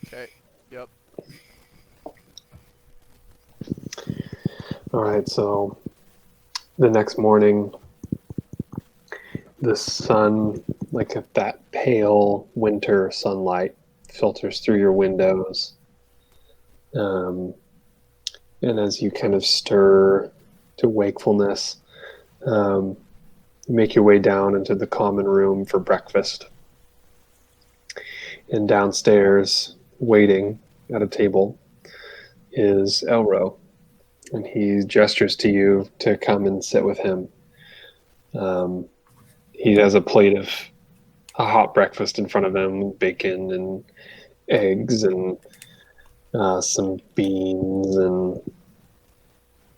Speaker 3: Okay. Yep.
Speaker 9: All right, so the next morning, the sun, like that pale winter sunlight, filters through your windows. And as you kind of stir to wakefulness, You make your way down into the common room for breakfast. And downstairs, waiting at a table, is Elro. And he gestures to you to come and sit with him. He has a plate of a hot breakfast in front of him, bacon and eggs and some beans, and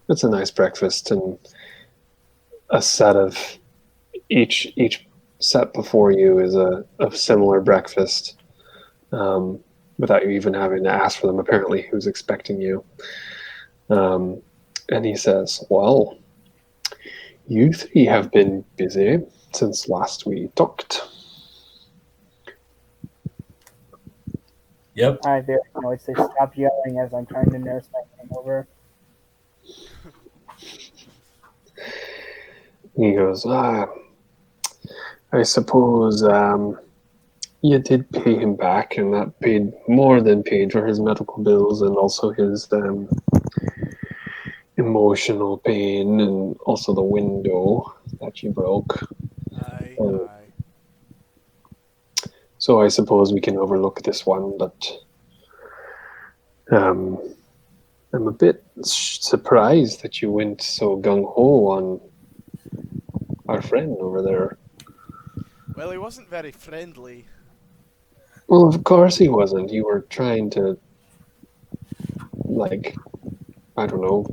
Speaker 9: it's a nice breakfast. And a set of each set before you is a similar breakfast, without you even having to ask for them. Apparently, he was expecting you. And he says, "Well, you three have been busy since last we talked."
Speaker 4: Yep.
Speaker 2: I very annoyed. Say, stop yelling as I'm trying to nurse my hangover.
Speaker 9: He goes, I suppose you did pay him back, and that paid more than paid for his medical bills and also his emotional pain, and also the window that you broke.
Speaker 3: Aye, aye.
Speaker 9: So I suppose we can overlook this one, but I'm a bit surprised that you went so gung-ho on our friend over there.
Speaker 3: Well, he wasn't very friendly.
Speaker 9: Well, of course he wasn't. You were trying to, like, I don't know,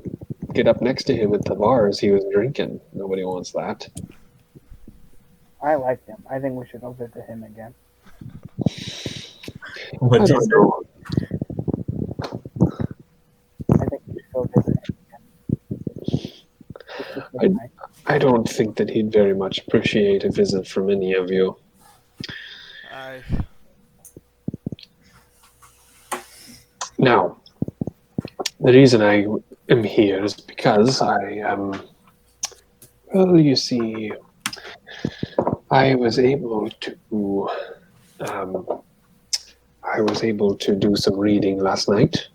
Speaker 9: get up next to him at the bar as he was drinking. Nobody wants that.
Speaker 2: I like him. I think we should go visit him again.
Speaker 4: What
Speaker 9: I
Speaker 4: do you
Speaker 9: don't
Speaker 4: say?
Speaker 9: know.
Speaker 2: I think we should go visit him again. It's just so nice.
Speaker 9: I don't think that he'd very much appreciate a visit from any of you.
Speaker 3: Aye.
Speaker 9: Now, the reason I am here is because well, you see, I was able to do some reading last night,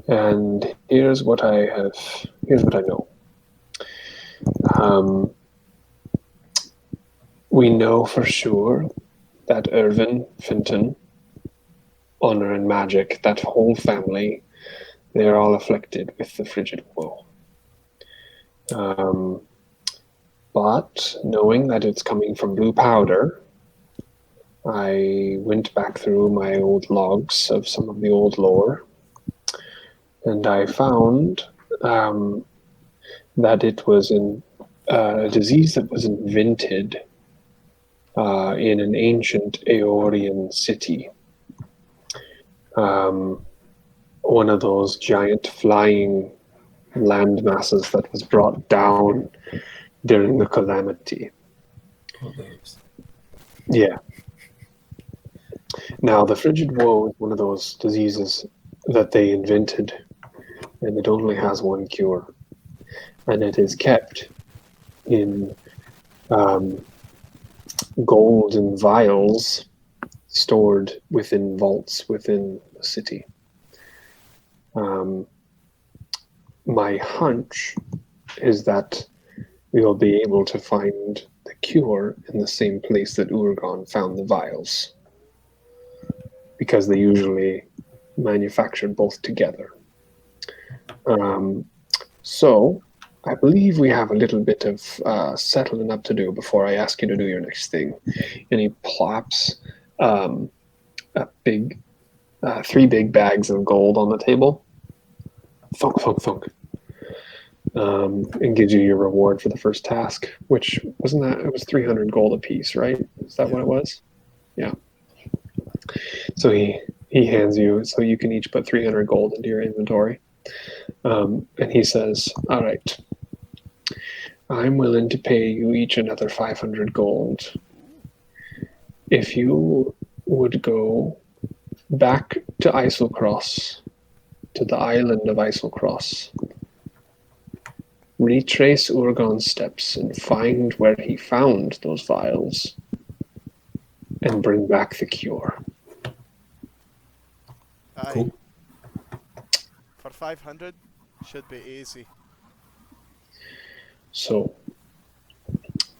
Speaker 9: and here's what I know. We know for sure that Irvin, Fenton, Honor, and Magic, that whole family, they're all afflicted with the frigid woe. But knowing that it's coming from blue powder, I went back through my old logs of some of the old lore, and I found that it was a disease that was invented in an ancient Aeolian city. One of those giant flying land masses that was brought down during the calamity.
Speaker 4: Oh, those.
Speaker 9: Yeah. Now, the frigid woe is one of those diseases that they invented, and it only has one cure, and it is kept in golden vials stored within vaults within the city. My hunch is that we will be able to find the cure in the same place that Urgon found the vials, because they usually manufactured both together. So I believe we have a little bit of settling up to do before I ask you to do your next thing. And he plops three big bags of gold on the table. Thunk, thunk, thunk. And gives you your reward for the first task, which wasn't that, it was 300 gold apiece, right? Is that what it was? Yeah. So he hands you, so you can each put 300 gold into your inventory. And he says, all right, I'm willing to pay you each another 500 gold if you would go back to Islecross, to the island of Islecross, retrace Urgon's steps and find where he found those vials, and bring back the cure.
Speaker 3: Aye.
Speaker 4: Cool.
Speaker 3: For 500, should be easy.
Speaker 9: So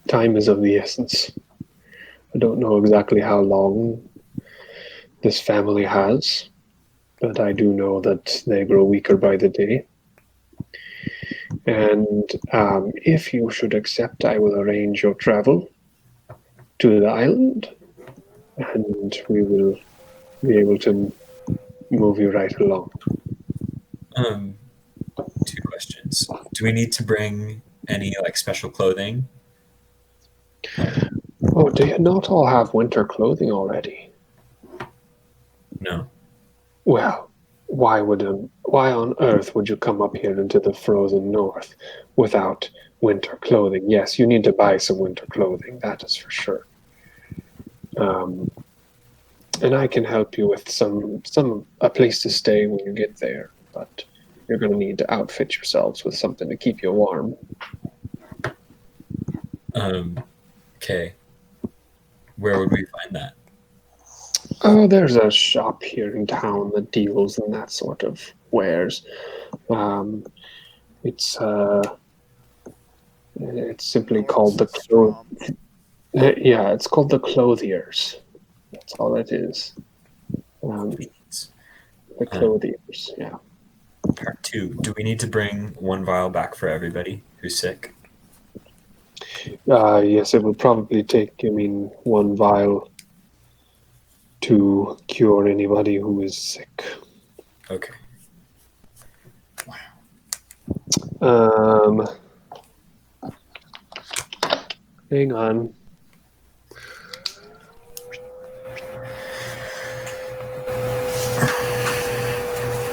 Speaker 9: time is of the essence. I don't know exactly how long this family has, but I do know that they grow weaker by the day. And if you should accept, I will arrange your travel to the island, and we will be able to move you right along.
Speaker 4: 2 questions. Do we need to bring any like special clothing?
Speaker 9: Oh, do you not all have winter clothing already?
Speaker 4: No.
Speaker 9: Well, why on earth would you come up here into the frozen north without winter clothing? Yes, you need to buy some winter clothing, that is for sure. And I can help you with a place to stay when you get there, but you're going to need to outfit yourselves with something to keep you warm.
Speaker 4: Okay. Where would we find that?
Speaker 9: Oh, there's a shop here in town that deals in that sort of wares. It's simply called the it's called the Clothiers. That's all it is. The Clothiers, yeah.
Speaker 4: Part 2. Do we need to bring 1 vial back for everybody who's sick?
Speaker 9: Yes, it would probably take, 1 vial to cure anybody who is sick.
Speaker 4: Okay.
Speaker 9: Hang on.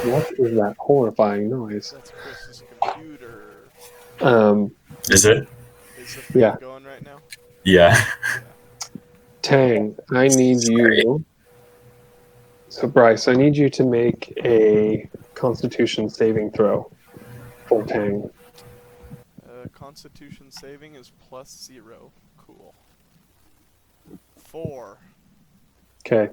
Speaker 9: What is that horrifying noise?
Speaker 3: That's Chris's computer.
Speaker 4: Is it?
Speaker 3: Is the thing
Speaker 9: Yeah.
Speaker 3: going right now?
Speaker 4: Yeah.
Speaker 9: Tang, I need you. So, Bryce, I need you to make a Constitution saving throw for Tang.
Speaker 3: Constitution saving is +0. Cool. 4.
Speaker 9: Okay.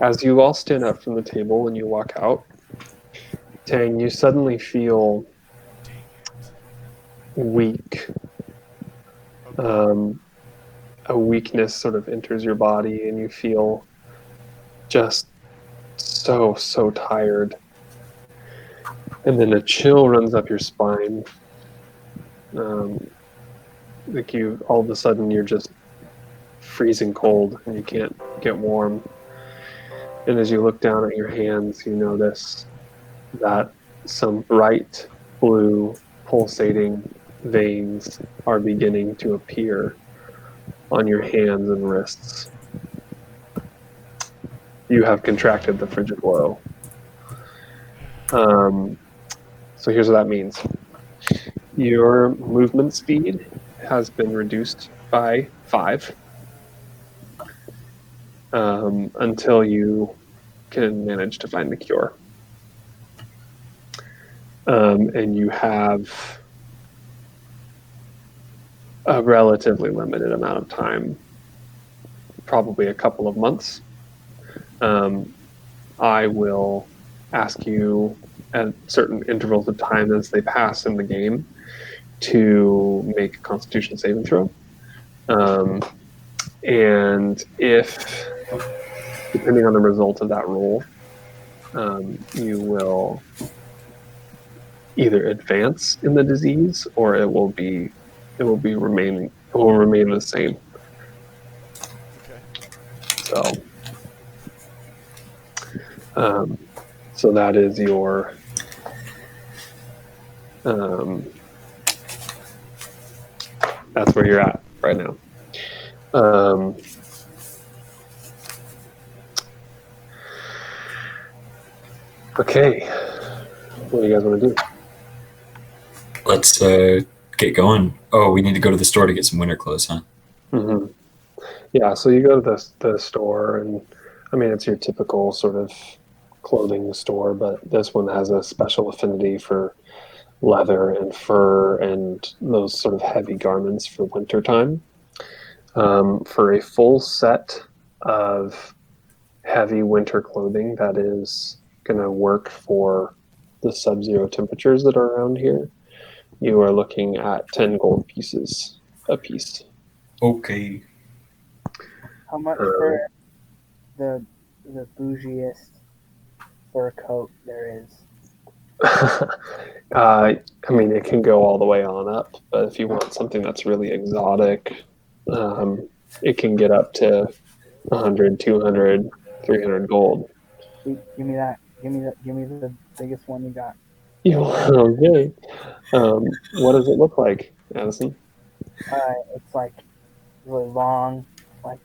Speaker 9: As you all stand up from the table and you walk out, Tang, you suddenly feel weak. A weakness sort of enters your body, and you feel just so tired. And then a chill runs up your spine. Like all of a sudden, you're just freezing cold and you can't get warm. And as you look down at your hands, you notice that some bright blue pulsating veins are beginning to appear on your hands and wrists. You have contracted the frigid boil. So here's what that means. Your movement speed has been reduced by 5 until you can manage to find the cure. And you have a relatively limited amount of time, probably a couple of months. I will ask you at certain intervals of time as they pass in the game to make a Constitution saving throw. And if, depending on the result of that roll, you will either advance in the disease or it will remain the same.
Speaker 3: Okay.
Speaker 9: So that is your that's where you're at right now. Okay, what do you guys want to do?
Speaker 4: Let's get going. Oh, we need to go to the store to get some winter clothes, huh?
Speaker 9: Mm-hmm. Yeah, so you go to the store, and I mean, it's your typical sort of clothing store, but this one has a special affinity for leather and fur and those sort of heavy garments for wintertime. For a full set of
Speaker 7: heavy winter clothing that is going to work for the sub-zero temperatures that are around here, you are looking at 10 gold pieces a piece.
Speaker 4: Okay.
Speaker 2: How much for the bougiest fur coat there is?
Speaker 7: I mean, it can go all the way on up, but if you want something that's really exotic, it can get up to 100, 200, 300 gold.
Speaker 2: Sweet, give me that. Give me the biggest one you got.
Speaker 7: Okay. What does it look like, Addison?
Speaker 2: It's like really long, like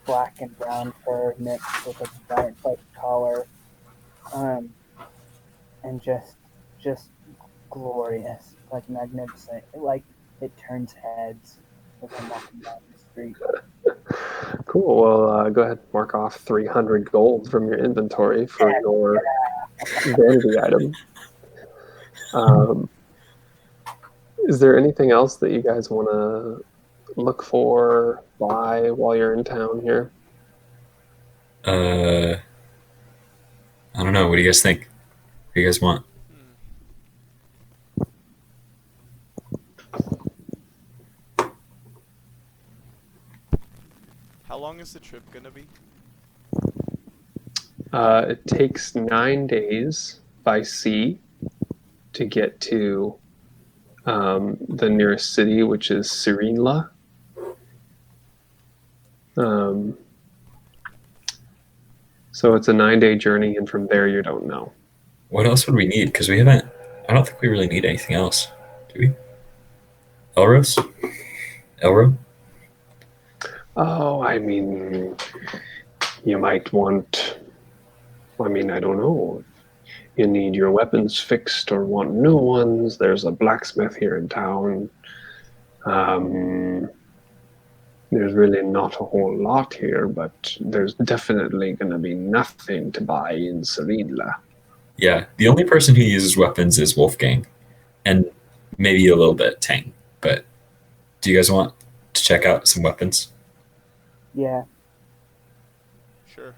Speaker 2: black and brown fur mixed with a giant like collar, and just glorious, like magnificent. It turns heads as I'm walking down the street.
Speaker 7: Cool. Well, go ahead and mark off 300 gold from your inventory for your vanity item. Is there anything else that you guys want to look for, buy while you're in town here?
Speaker 4: I don't know. What do you guys think? What do you guys want?
Speaker 3: How long is the trip gonna be?
Speaker 7: It takes 9 days by sea to get to the nearest city, which is Serenla. So it's a 9-day journey, and from there you don't know.
Speaker 4: What else would we need? Because we haven't. I don't think we really need anything else, do we? Elros? Elro?
Speaker 9: Oh, I mean, you might want. I mean, I don't know. You need your weapons fixed or want new ones. There's a blacksmith here in town. There's really not a whole lot here, but there's definitely going to be nothing to buy in Serenla.
Speaker 4: Yeah, the only person who uses weapons is Wolfgang, and maybe a little bit Tang. But do you guys want to check out some weapons?
Speaker 2: Yeah.
Speaker 3: Sure.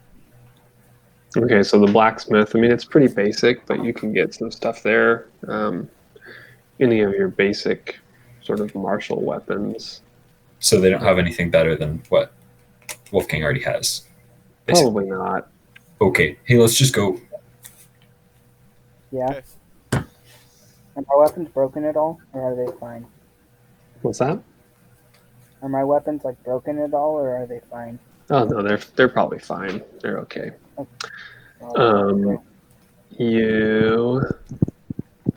Speaker 7: Okay, so the blacksmith, I mean, it's pretty basic, but you can get some stuff there. Any of your basic sort of martial weapons.
Speaker 4: So they don't have anything better than what Wolfgang already has? Basically.
Speaker 7: Probably not.
Speaker 4: Okay, hey, let's just go.
Speaker 2: Yeah.
Speaker 3: Okay.
Speaker 2: Are my weapons broken at all, or are they fine?
Speaker 7: What's that?
Speaker 2: Are my weapons like broken at all, or are they fine?
Speaker 7: Oh no, they're probably fine. They're okay.
Speaker 2: Okay.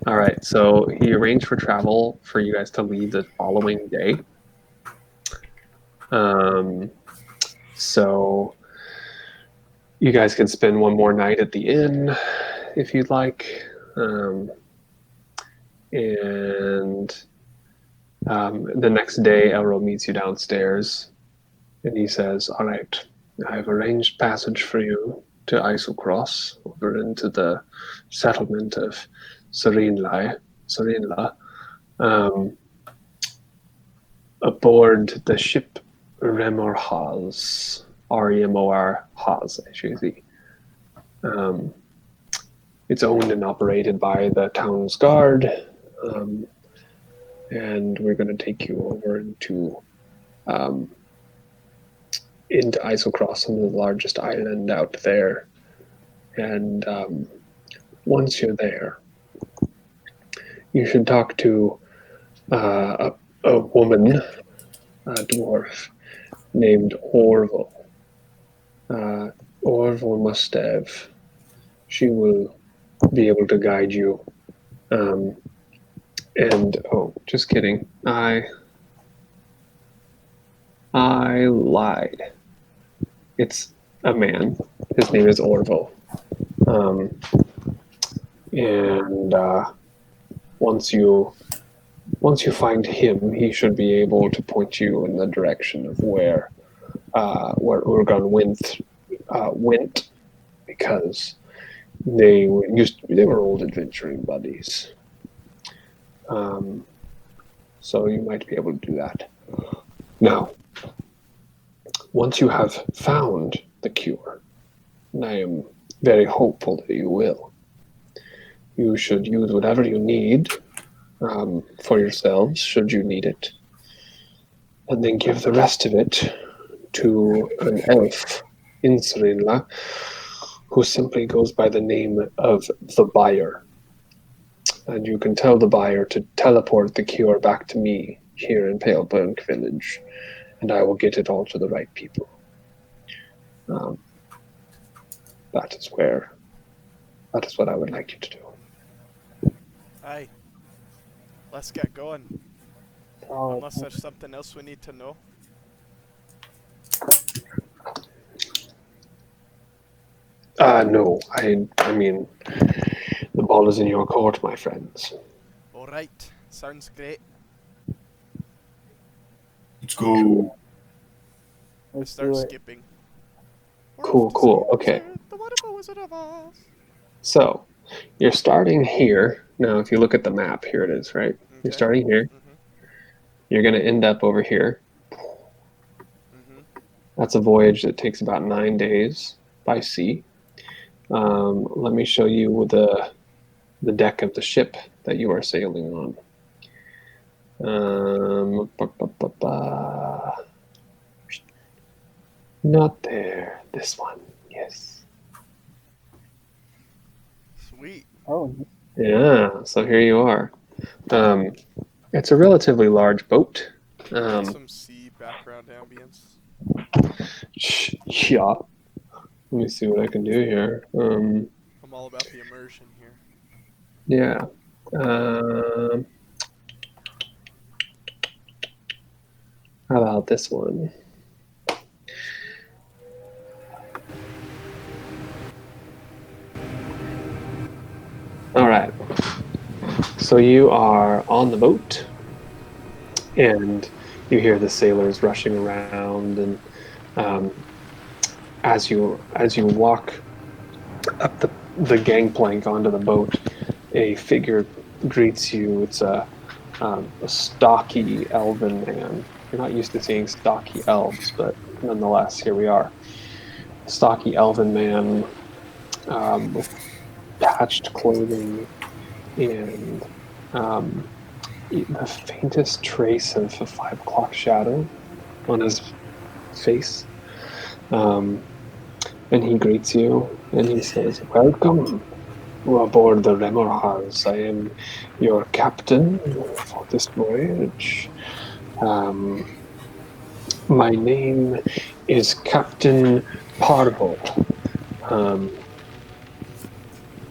Speaker 7: All right. So he arranged for travel for you guys to leave the following day. So you guys can spend one more night at the inn if you'd like, and the next day Elro meets you downstairs, and he says, "All right, I've arranged passage for you to Isocross over into the settlement of Serenla, aboard the ship Remorhaz, R-E-M-O-R-Haz, actually. It's owned and operated by the town's guard, and we're going to take you over into Isocross, on the largest island out there. And once you're there, you should talk to a woman, a dwarf, named Orville. Orville Mustev. She will be able to guide you. Just kidding. I lied. It's a man. His name is Orville. Once you find him, he should be able to point you in the direction of where Urgon went, because they were old adventuring buddies. So you might be able to do that. Now, once you have found
Speaker 9: the cure. And I am very hopeful that you will. You should use whatever you need for yourselves, should you need it, and then give the rest of it to an elf in Serena who simply goes by the name of the buyer. And you can tell the buyer to teleport the cure back to me here in Paleburn Village, and I will get it all to the right people. That is what I would like you to do.
Speaker 3: Aye. Let's get going.
Speaker 2: Oh,
Speaker 3: Unless there's something else we need to know.
Speaker 9: No, I mean, the ball is in your court, my friends.
Speaker 3: Alright, sounds great.
Speaker 4: Let's go.
Speaker 3: I
Speaker 2: let's
Speaker 3: start
Speaker 2: do it.
Speaker 3: skipping.
Speaker 9: Cool, okay.
Speaker 3: The wonderful Wizard of Oz.
Speaker 9: So, you're starting here. Now, if you look at the map, here it is, right?
Speaker 3: Okay.
Speaker 9: You're starting here.
Speaker 3: Mm-hmm.
Speaker 9: You're going to end up over here.
Speaker 3: Mm-hmm.
Speaker 9: That's a voyage that takes about 9 days by sea. Let me show you the deck of the ship that you are sailing on. Not there. This one. Yes.
Speaker 3: Sweet.
Speaker 2: Oh,
Speaker 9: Yeah. So here you are. It's a relatively large boat.
Speaker 3: Some sea background ambience.
Speaker 9: Yeah. Let me see what I can do here.
Speaker 3: I'm all about the immersion here.
Speaker 9: Yeah. How about this one? All right. So you are on the boat, and you hear the sailors rushing around, and as you walk up the gangplank onto the boat, a figure greets you. It's a stocky elven man. You're not used to seeing stocky elves, but nonetheless, here we are. A stocky elven man with patched clothing and the faintest trace of a 5 o'clock shadow on his face. And he greets you, and he says, "Welcome aboard the Remorhaz. I am your captain for this voyage. My name is Captain Parvo."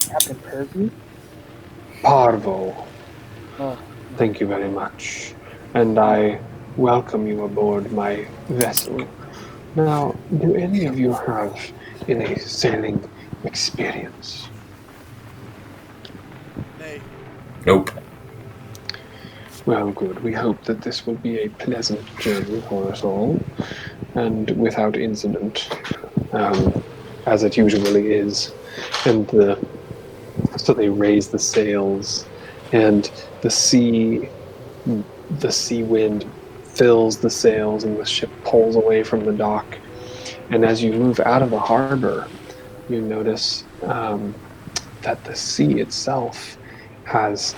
Speaker 2: Captain Purvey?
Speaker 9: Parvo.
Speaker 2: Oh,
Speaker 9: Thank you very much. And I welcome you aboard my vessel. Now, do any of you have any sailing experience?
Speaker 3: Nay.
Speaker 4: Nope.
Speaker 9: Well, good. We hope that this will be a pleasant journey for us all, and without incident, as it usually is. And so they raise the sails, and the sea wind fills the sails, and the ship pulls away from the dock. And as you move out of the harbor, you notice that the sea itself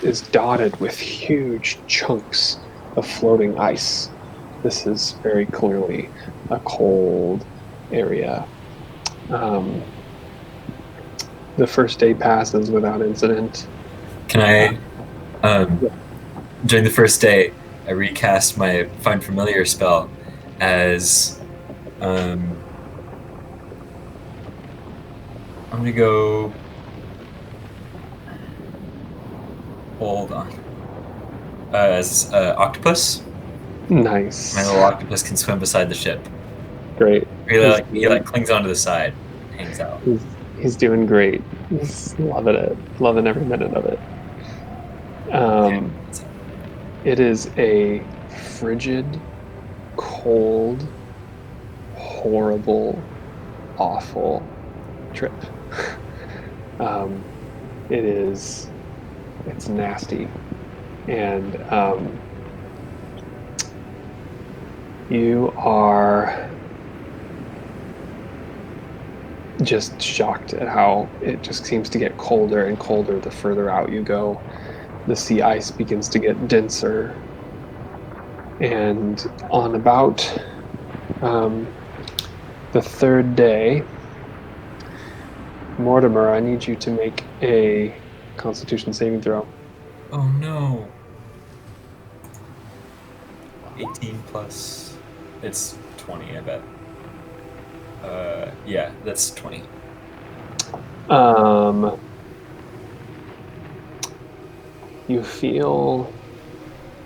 Speaker 9: is dotted with huge chunks of floating ice. This is very clearly a cold area. The first day passes without incident.
Speaker 4: Can I, during the first day, I recast my Find Familiar spell as, I'm gonna go, hold on, as octopus.
Speaker 9: Nice.
Speaker 4: My little octopus can swim beside the ship.
Speaker 9: Great.
Speaker 4: He clings onto the side, hangs out.
Speaker 9: He's doing great. He's loving it. Loving every minute of it. It is a frigid, cold, horrible, awful trip. It's nasty. And you are
Speaker 7: just shocked at how it just seems to get colder and colder the further out you go. The sea ice begins to get denser. And on about the third day, Mortimer, I need you to make a Constitution saving throw.
Speaker 4: Oh no. 18 plus. It's 20, I bet. Yeah, that's 20.
Speaker 7: You feel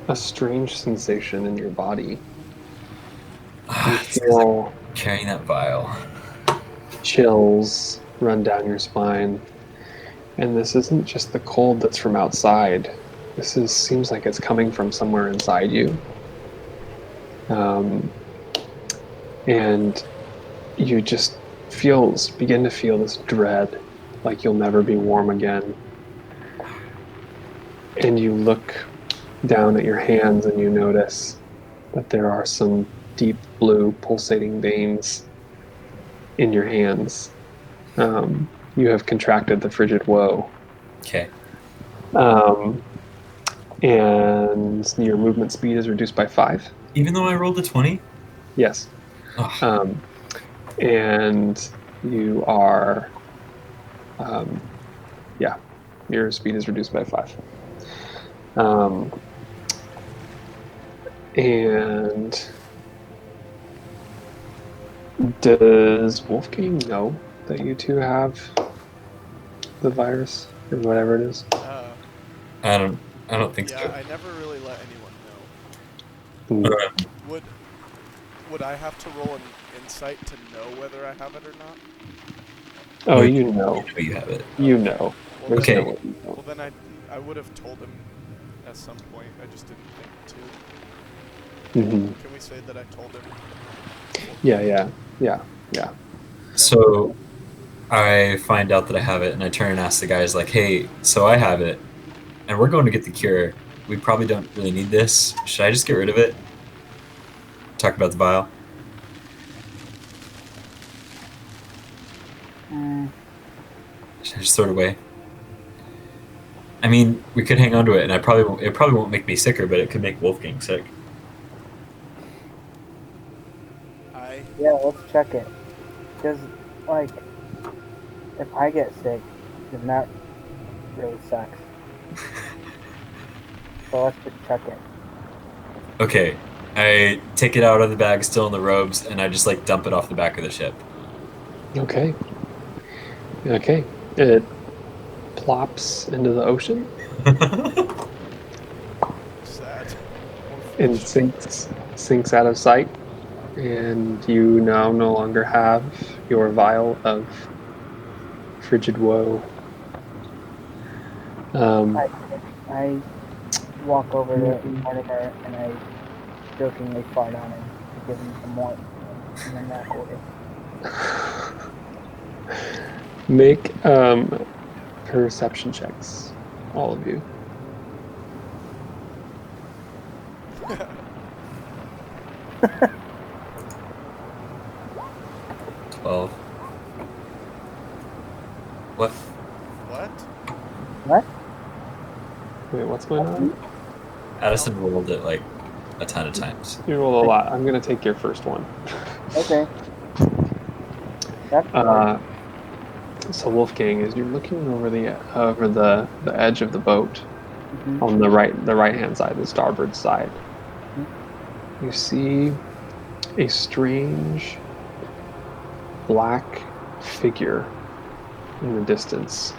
Speaker 7: a strange sensation in your body. You feel
Speaker 4: carrying that vial.
Speaker 7: Chills run down your spine. And this isn't just the cold that's from outside. Seems like it's coming from somewhere inside you. And you just begin to feel this dread, like you'll never be warm again. And you look down at your hands and you notice that there are some deep blue pulsating veins in your hands. You have contracted the frigid woe.
Speaker 4: Okay.
Speaker 7: And your movement speed is reduced by 5.
Speaker 4: Even though I rolled a 20?
Speaker 7: Yes.
Speaker 4: Oh.
Speaker 7: And you are, your speed is reduced by 5. And does Wolfgang know that you two have the virus or whatever it is?
Speaker 4: I don't think so.
Speaker 3: Yeah, I never really let anyone know. Would I have to roll an insight to know whether I have it or not?
Speaker 7: Oh, you know.
Speaker 4: You have it.
Speaker 7: You know.
Speaker 3: Well,
Speaker 4: okay.
Speaker 3: Well, then I would have told him at some point. I just didn't think to.
Speaker 7: Mm-hmm.
Speaker 3: Can we say that I told him?
Speaker 7: Yeah.
Speaker 4: So I find out that I have it, and I turn and ask the guys, like, hey, so I have it, and we're going to get the cure. We probably don't really need this. Should I just get rid of it? Talk about the vial. Should I just throw it away? I mean, we could hang on to it, and it probably won't make me sicker, but it could make Wolfgang sick.
Speaker 2: Yeah, let's check it. Because, like, if I get sick, then that really sucks. So let's just check it.
Speaker 4: Okay, I take it out of the bag, still in the robes, and I just, like, dump it off the back of the ship.
Speaker 7: Okay. It plops into the ocean.
Speaker 3: Sad.
Speaker 7: And sinks out of sight. And you now no longer have your vial of frigid woe.
Speaker 2: I walk over to Mortimer and I jokingly fart on him to give him some more in the back order.
Speaker 7: Make perception checks, all of you.
Speaker 3: What?
Speaker 7: Wait, what's going on?
Speaker 4: Addison rolled it like a ton of times.
Speaker 7: You rolled a lot. I'm gonna take your first one.
Speaker 2: Okay.
Speaker 7: So Wolfgang, as you're looking over the edge of the boat, on the right hand side, the starboard side, you see a strange black figure in the distance,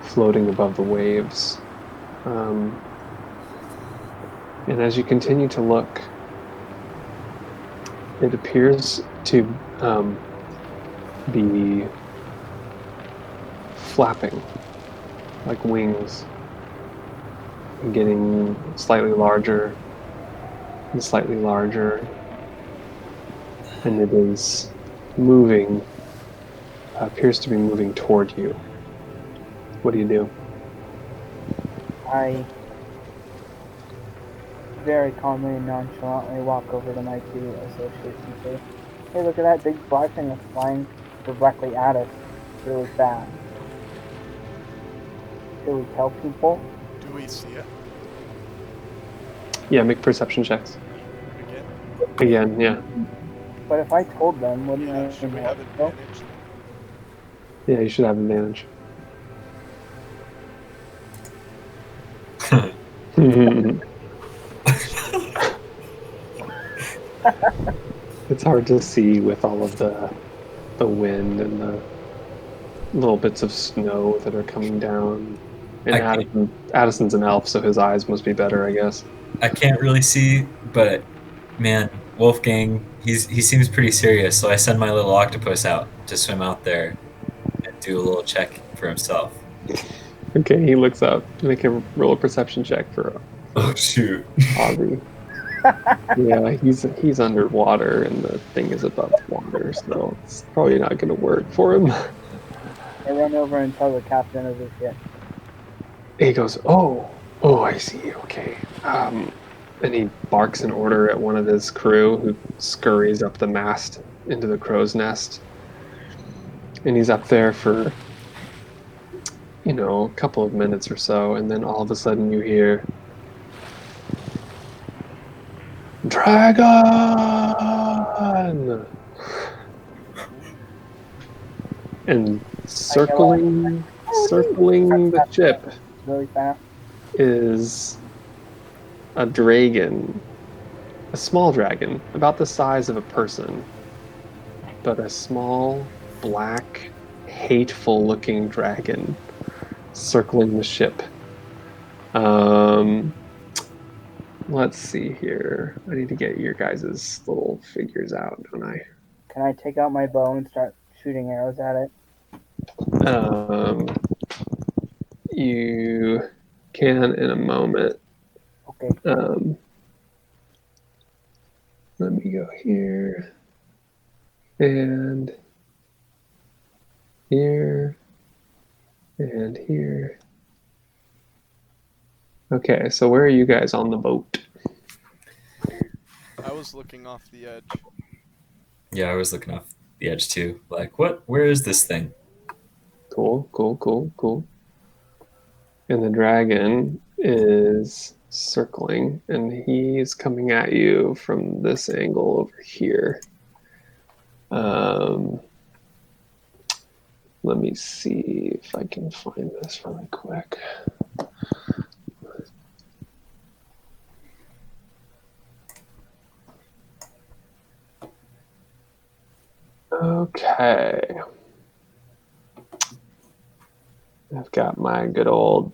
Speaker 7: floating above the waves. And as you continue to look, it appears to be flapping like wings, and getting slightly larger and slightly larger, and it is moving, appears to be moving toward you. What do you do?
Speaker 2: I very calmly and nonchalantly walk over to my two associates and say, hey, look at that big black thing that's flying directly at us really fast. Should we tell people?
Speaker 3: Do we see it
Speaker 7: Yeah, make perception checks.
Speaker 3: again?
Speaker 7: Again, yeah.
Speaker 2: But if I told them, wouldn't
Speaker 3: Yeah,
Speaker 2: they
Speaker 3: should we
Speaker 2: know?
Speaker 3: have advantage?
Speaker 7: Yeah, you should have advantage. It's hard to see with all of the wind and the little bits of snow that are coming down. And Addison's an elf, so his eyes must be better, I guess.
Speaker 4: I can't really see, but man, Wolfgang, he seems pretty serious. So I send my little octopus out to swim out there and do a little check for himself.
Speaker 7: Okay, he looks up. Make a roll a perception check for
Speaker 4: Oh shoot!
Speaker 7: Ozzy. Yeah, he's underwater and the thing is above water, so it's probably not going to work for him.
Speaker 2: I run over and tell the captain of the ship.
Speaker 7: He goes, oh, I see. Okay. And he barks an order at one of his crew, who scurries up the mast into the crow's nest. And he's up there for, a couple of minutes or so, and then all of a sudden you hear, "Dragon!" And circling the ship
Speaker 2: Really fast.
Speaker 7: is a dragon, a small dragon, about the size of a person, but a small, black, hateful-looking dragon circling the ship. Let's see here. I need to get your guys' little figures out, don't I?
Speaker 2: Can I take out my bow and start shooting arrows at it?
Speaker 7: You can in a moment.
Speaker 2: Okay.
Speaker 7: Let me go here and here and here. Okay, so where are you guys on the boat?
Speaker 3: I was looking off the edge.
Speaker 4: Yeah, I was looking off the edge too. Like, what? Where is this thing?
Speaker 7: Cool. And the dragon is circling, and he's coming at you from this angle over here. Let me see if I can find this really quick. Okay. I've got my good old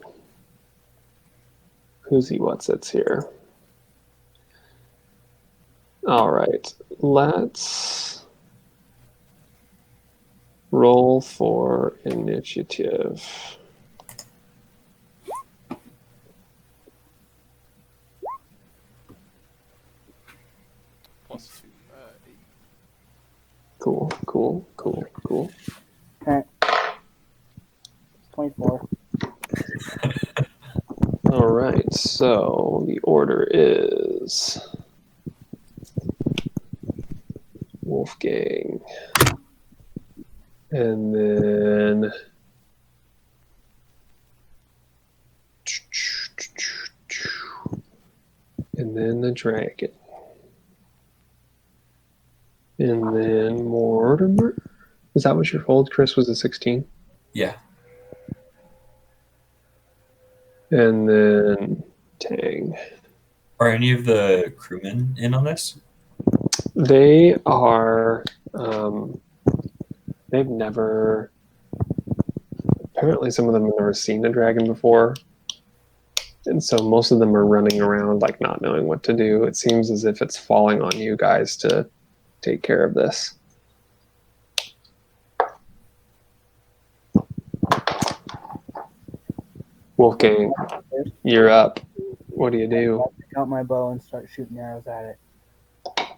Speaker 7: who's-he what's-its here. All right, let's roll for initiative.
Speaker 3: +2, 8.
Speaker 7: Cool.
Speaker 2: Okay. 24.
Speaker 7: All right, so the order is Wolfgang, and then the dragon, and then Mortimer. Is that what your rolled, Chris? Was a 16?
Speaker 4: Yeah.
Speaker 7: And then Tang.
Speaker 4: Are any of the crewmen in on this?
Speaker 7: They are. They've never. Apparently, some of them have never seen a dragon before, and so most of them are running around like not knowing what to do. It seems as if it's falling on you guys to take care of this. Wolfgang, you're up. What do you do?
Speaker 2: I'll take out my bow and start shooting arrows at it.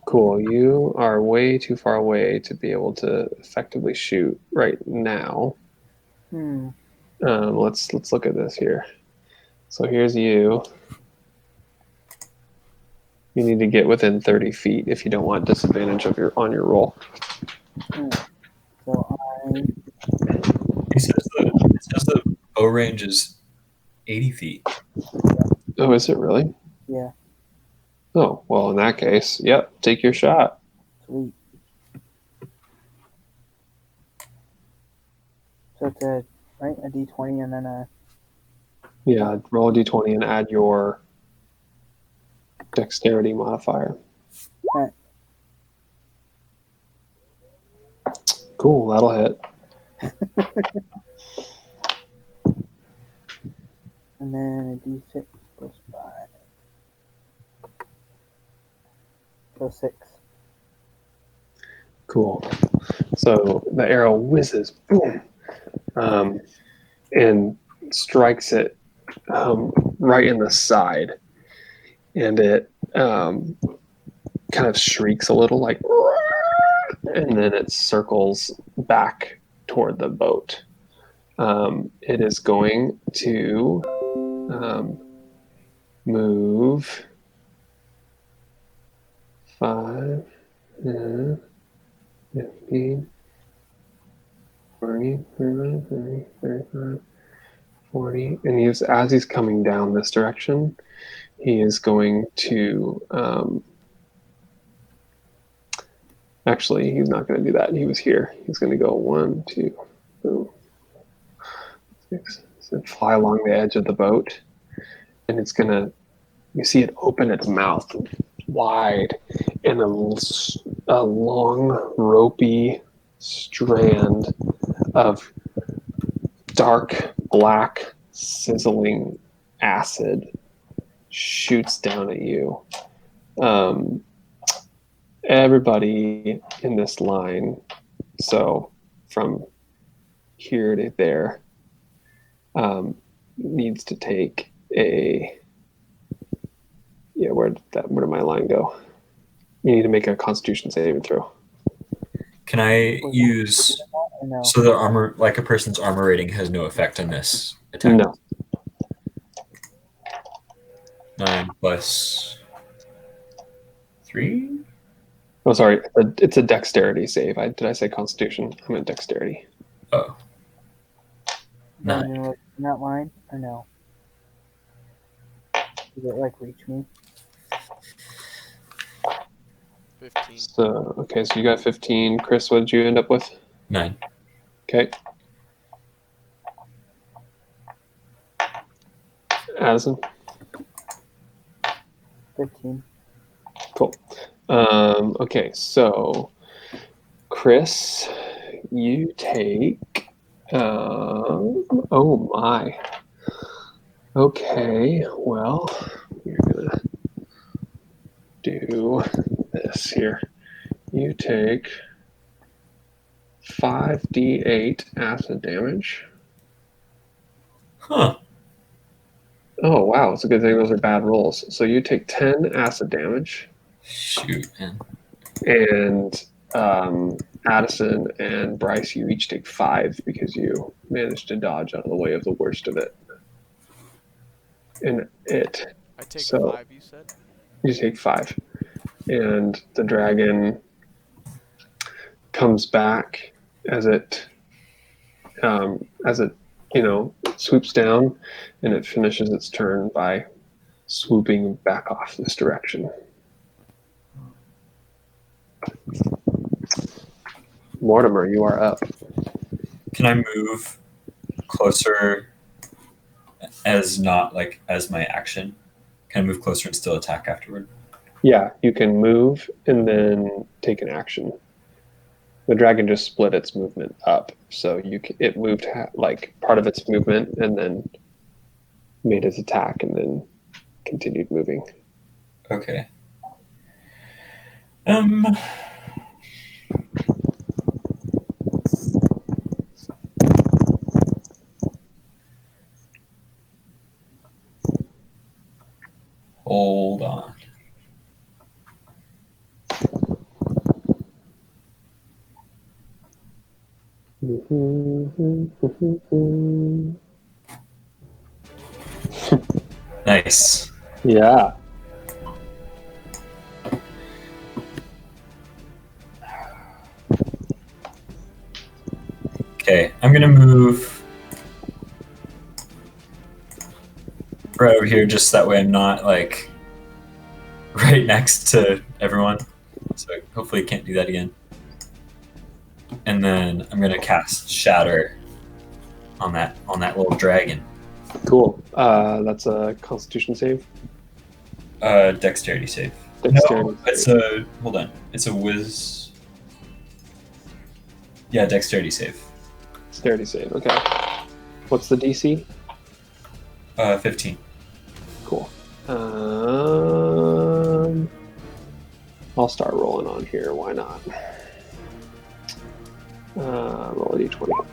Speaker 7: Cool. You are way too far away to be able to effectively shoot right now. Let's look at this here. So here's you. You need to get within 30 feet if you don't want disadvantage on your roll.
Speaker 2: So
Speaker 4: He says the bow range is 80 feet.
Speaker 7: Oh, is it really?
Speaker 2: Yeah,
Speaker 7: Oh, well, in that case, yep, take your shot.
Speaker 2: sweet. So it's a D20 and then a
Speaker 7: Yeah, roll a d20 and add your dexterity modifier.
Speaker 2: Alright.
Speaker 7: Cool, that'll hit.
Speaker 2: and then a D6 plus 5. So 6.
Speaker 7: Cool. So the arrow whizzes, boom, and strikes it right in the side, and it kind of shrieks a little, like, and then it circles back toward the boat. It is going to move 5, 10, 15, 20, 30, 35, 40. And as he's coming down this direction, he is going to actually, he's not going to do that. He was here. He's going to go 1, 2, 3, 6, so fly along the edge of the boat, and it's going to, you see it open its mouth wide, and a long ropey strand of dark black sizzling acid shoots down at you. Everybody in this line, so from here to there, needs to take a, yeah, where did my line go? You need to make a Constitution saving throw.
Speaker 4: Can I use
Speaker 2: No.
Speaker 4: so the armor, like a person's armor rating, has no effect on this attack?
Speaker 7: No.
Speaker 4: 9 plus 3.
Speaker 7: Oh, sorry. It's a dexterity save. Did I say Constitution? I meant dexterity.
Speaker 4: Oh.
Speaker 2: No,
Speaker 4: 9.
Speaker 2: you're not line or no? Does it like reach me?
Speaker 3: 15.
Speaker 7: So, okay, so you got 15. Chris, what did you end up with?
Speaker 4: 9.
Speaker 7: Okay. Addison?
Speaker 2: 15.
Speaker 7: Cool. Okay, so Chris, you take. Oh my. Okay, well, you're gonna do this here. You take 5d8 acid damage.
Speaker 4: Huh.
Speaker 7: Oh wow, it's a good thing those are bad rolls. So you take 10 acid damage.
Speaker 4: Shoot, man.
Speaker 7: And Addison and Bryce, you each take 5 because you managed to dodge out of the way of the worst of it. And
Speaker 3: I take
Speaker 7: so
Speaker 3: 5, you said?
Speaker 7: you take 5. And the dragon comes back as it swoops down, and it finishes its turn by swooping back off this direction. Mortimer, you are up.
Speaker 4: Can I move closer as not like as my action? Can I move closer and still attack afterward?
Speaker 7: Yeah, you can move and then take an action. The dragon just split its movement up, so it moved like part of its movement and then made its attack and then continued moving.
Speaker 4: Okay. Hold on. Nice.
Speaker 7: Yeah.
Speaker 4: Okay, I'm gonna move right over here, just that way I'm not like right next to everyone. So hopefully can't do that again. And then I'm gonna cast Shatter on that little dragon.
Speaker 7: Cool. That's a Constitution save.
Speaker 4: Dexterity save.
Speaker 7: Dexterity
Speaker 4: No, it's a hold on. It's a whiz. Yeah, dexterity save.
Speaker 7: Dexterity save. Okay. What's the DC?
Speaker 4: 15.
Speaker 7: Cool. I'll start rolling on here. Why not? Roll a d20.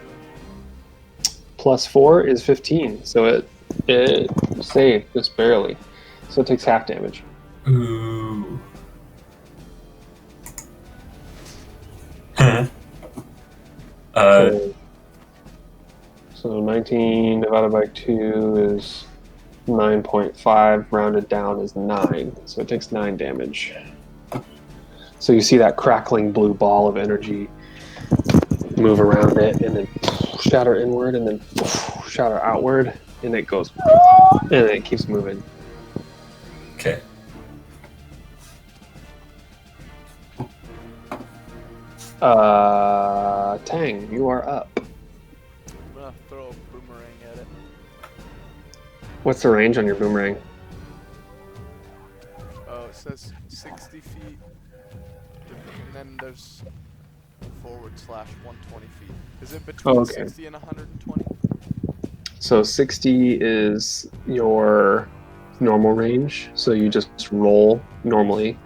Speaker 7: Plus 4 is 15, so it saved just barely. So it takes half damage.
Speaker 4: Ooh.
Speaker 7: So 19 divided by 2 is 9.5, rounded down is 9. So it takes 9 damage. So you see that crackling blue ball of energy move around it, and then shatter inward, and then shatter outward, and it goes, and then it keeps moving.
Speaker 4: Okay.
Speaker 7: Tang, you are up.
Speaker 3: I'm gonna throw a boomerang at it.
Speaker 7: What's the range on your boomerang?
Speaker 3: Oh, it says 60 feet, and then there's /120 feet. Is it between 60 and 120?
Speaker 7: So 60 is your normal range, so you just roll normally.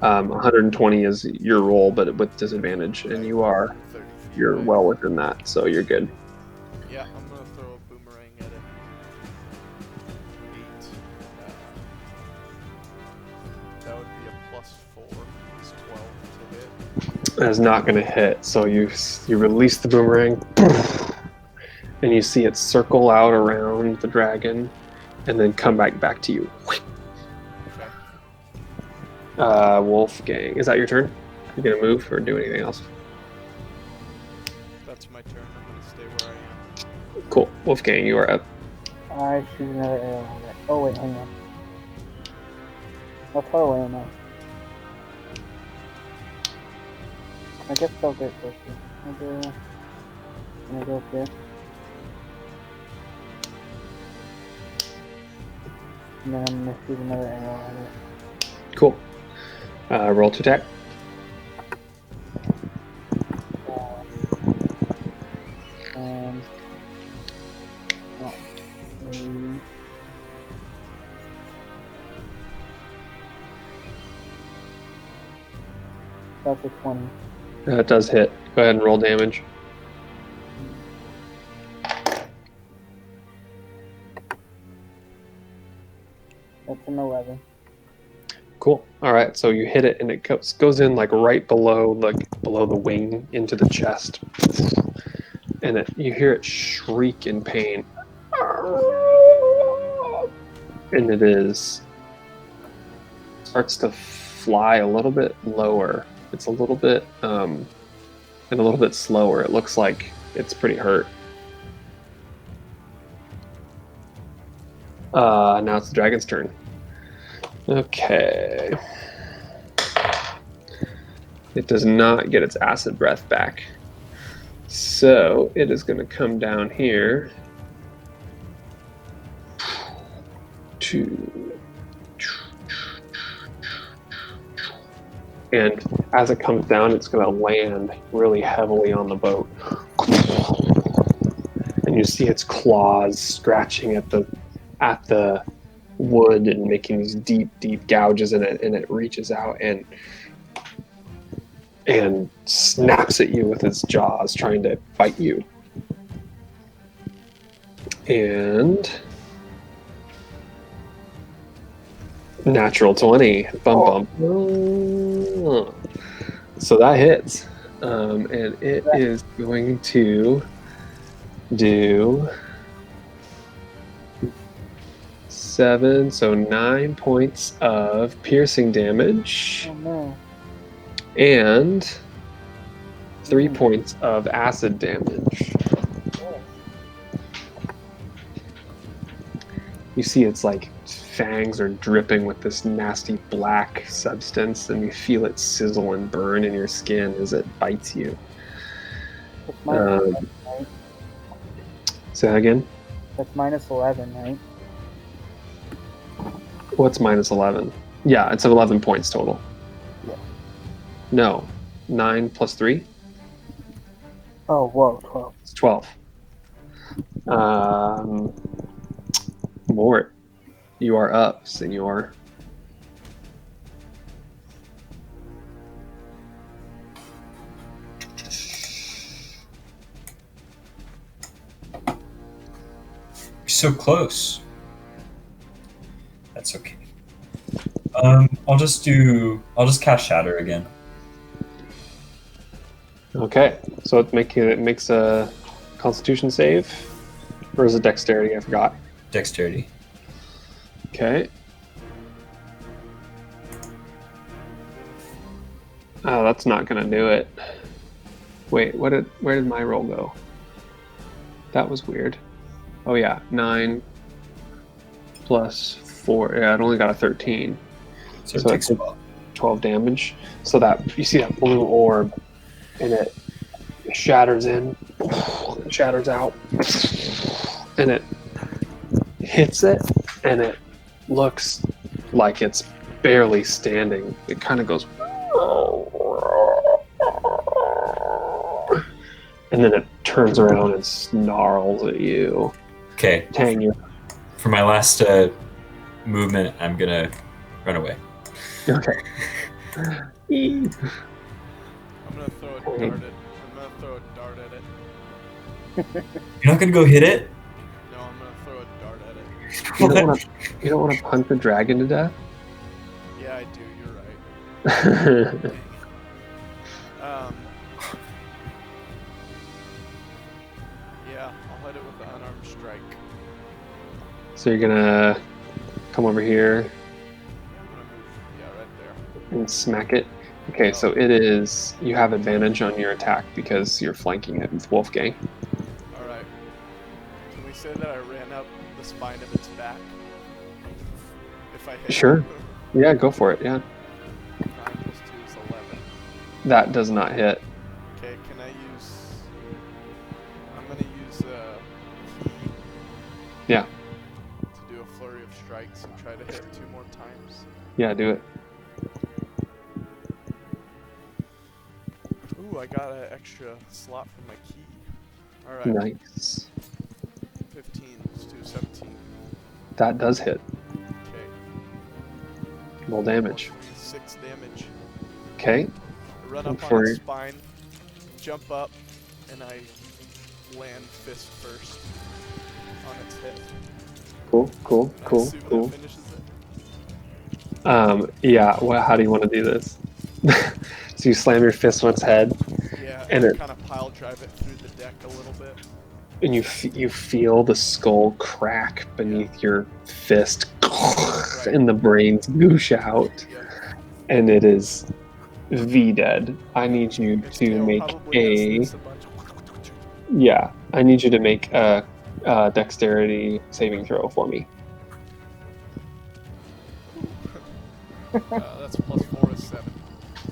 Speaker 7: 120 is your roll, but with disadvantage, and you're well within that, so you're good.
Speaker 3: Yeah, I'm gonna throw a boomerang at it. 8. That would be a +4. It's 12 to hit.
Speaker 7: That's not going to hit, so you release the boomerang, and you see it circle out around the dragon, and then come back to you. Wolfgang, is that your turn? You gonna move or do anything else?
Speaker 3: That's my turn. I'm gonna stay where I am.
Speaker 7: Cool. Wolfgang, you are up.
Speaker 2: I shoot another arrow at it. Oh wait, hang on. How far away am I? I guess I'll get closer. Can I go up there? And then I'm gonna shoot another arrow at it.
Speaker 7: Cool. Roll to attack.
Speaker 2: That's a 20.
Speaker 7: That does hit. Go ahead and roll damage.
Speaker 2: That's an 11.
Speaker 7: Cool. All right. So you hit it, and it goes in like right below the wing into the chest, and you hear it shriek in pain, and it starts to fly a little bit lower. It's a little bit and a little bit slower. It looks like it's pretty hurt. Now it's the dragon's turn. Okay. It does not get its acid breath back. So it is going to come down here and as it comes down, it's going to land really heavily on the boat. And you see its claws scratching at the wood and making these deep gouges in it, and it reaches out and snaps at you with its jaws, trying to bite you. And natural 20. Bum. So that hits. And it is going to do 7, so 9 points of piercing damage.
Speaker 2: Oh no.
Speaker 7: And 3 points of acid damage. You see its like fangs are dripping with this nasty black substance, and you feel it sizzle and burn in your skin as it bites you.
Speaker 2: That's minus 11, right?
Speaker 7: Say that again.
Speaker 2: That's minus 11, right?
Speaker 7: What's minus 11? Yeah, it's 11 points total.
Speaker 2: Yeah.
Speaker 7: No, 9 plus 3?
Speaker 2: Oh, whoa, 12.
Speaker 7: It's 12. Mort, you are up, senor.
Speaker 4: You're so close. That's okay. I'll just cast Shatter again.
Speaker 7: Okay, so it makes a Constitution save, or is it Dexterity? I forgot.
Speaker 4: Dexterity.
Speaker 7: Okay. Oh, that's not gonna do it. Wait, where did my roll go? That was weird. Oh yeah, 9 plus 4. Yeah, it only got a 13.
Speaker 4: So it takes
Speaker 7: 12 damage. So that you see that blue orb, and it shatters in, shatters out, and it hits it, and it looks like it's barely standing. It kind of goes, and then it turns around and snarls at you.
Speaker 4: Okay.
Speaker 7: Tang you.
Speaker 4: For my last movement, I'm gonna run away.
Speaker 7: Okay.
Speaker 3: I'm gonna throw a dart at it.
Speaker 4: You're not gonna go hit it?
Speaker 3: No, I'm gonna throw a dart at it.
Speaker 7: You don't want to punch the dragon to death?
Speaker 3: Yeah, I do. You're right. Yeah, I'll hit it with the unarmed strike.
Speaker 7: So you're gonna come over here
Speaker 3: I'm gonna move, right there.
Speaker 7: and smack it. Okay, so it is. You have advantage on your attack because you're flanking it with Wolfgang.
Speaker 3: Alright. Can we say that I ran up the spine of its back? If I hit
Speaker 7: Sure.
Speaker 3: it?
Speaker 7: Yeah, go for it. Yeah,
Speaker 3: 9 plus 2 is 11.
Speaker 7: that does not hit.
Speaker 3: Okay, can I use... I'm gonna use key
Speaker 7: Yeah,
Speaker 3: to do a flurry of strikes and try to hit 2 more times.
Speaker 7: yeah, do it.
Speaker 3: Ooh, I got an extra slot for my key. Alright.
Speaker 7: Nice.
Speaker 3: 15, let's do 17.
Speaker 7: That does hit.
Speaker 3: Okay.
Speaker 7: Roll damage.
Speaker 3: 6 damage.
Speaker 7: Okay.
Speaker 3: I run up
Speaker 7: For-
Speaker 3: on its spine, jump up, and I land fist first on its head.
Speaker 7: Cool.
Speaker 3: I assume that finishes it.
Speaker 7: Yeah. Well, how do you want to do this? So you slam your fist on its head,
Speaker 3: Yeah,
Speaker 7: and
Speaker 3: and
Speaker 7: it
Speaker 3: kind of pile drive it through the deck a little bit.
Speaker 7: and you feel the skull crack beneath your fist, and the brains goosh out,
Speaker 3: Yeah.
Speaker 7: and it is V-dead. I need you
Speaker 3: Its
Speaker 7: to
Speaker 3: tail
Speaker 7: make
Speaker 3: probably has this bunch.
Speaker 7: yeah. I need you to make a dexterity saving throw for me.
Speaker 3: That's plus 4 is 7.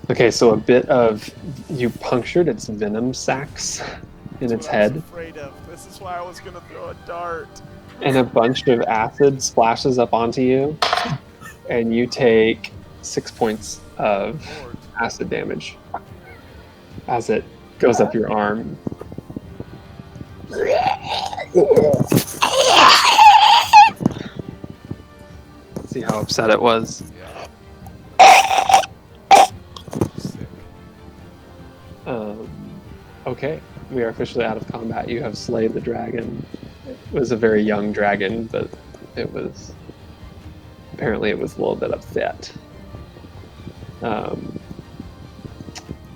Speaker 7: Okay, so a bit of you punctured its venom sacs in its
Speaker 3: That's what I was
Speaker 7: head,
Speaker 3: afraid of. This is why I was gonna throw a dart.
Speaker 7: and a bunch of acid splashes up onto you, and you take 6 points of
Speaker 3: Lord.
Speaker 7: acid damage as it goes up your arm. See how upset it was.
Speaker 3: Yeah. Sick.
Speaker 7: Okay, we are officially out of combat. You have slayed the dragon. It was a very young dragon, but it was apparently it was a little bit upset.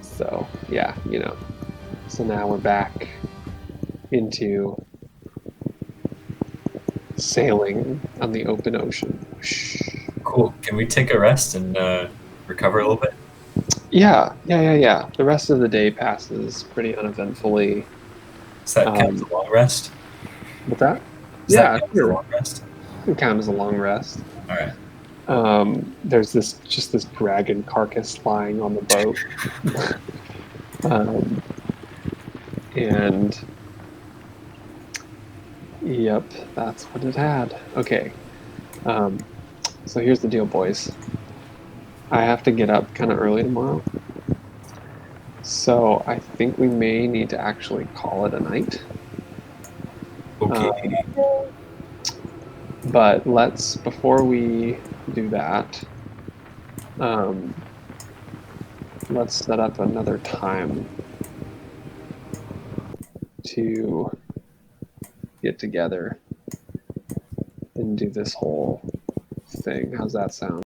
Speaker 7: So yeah, So now we're back into sailing on the open ocean.
Speaker 4: Cool. Can we take a rest and recover a little bit?
Speaker 7: Yeah. The rest of the day passes pretty uneventfully.
Speaker 4: Is that kind of a long rest?
Speaker 7: With that?
Speaker 4: Is
Speaker 7: Yeah,
Speaker 4: that kind of a long rest?
Speaker 7: count as a long rest.
Speaker 4: All right.
Speaker 7: There's this dragon carcass lying on the boat. And yep, that's what it had. Okay. So here's the deal, boys. I have to get up kind of early tomorrow. So I think we may need to actually call it a night.
Speaker 4: Okay.
Speaker 7: But before we do that, let's set up another time to get together and do this whole thing. How's that sound?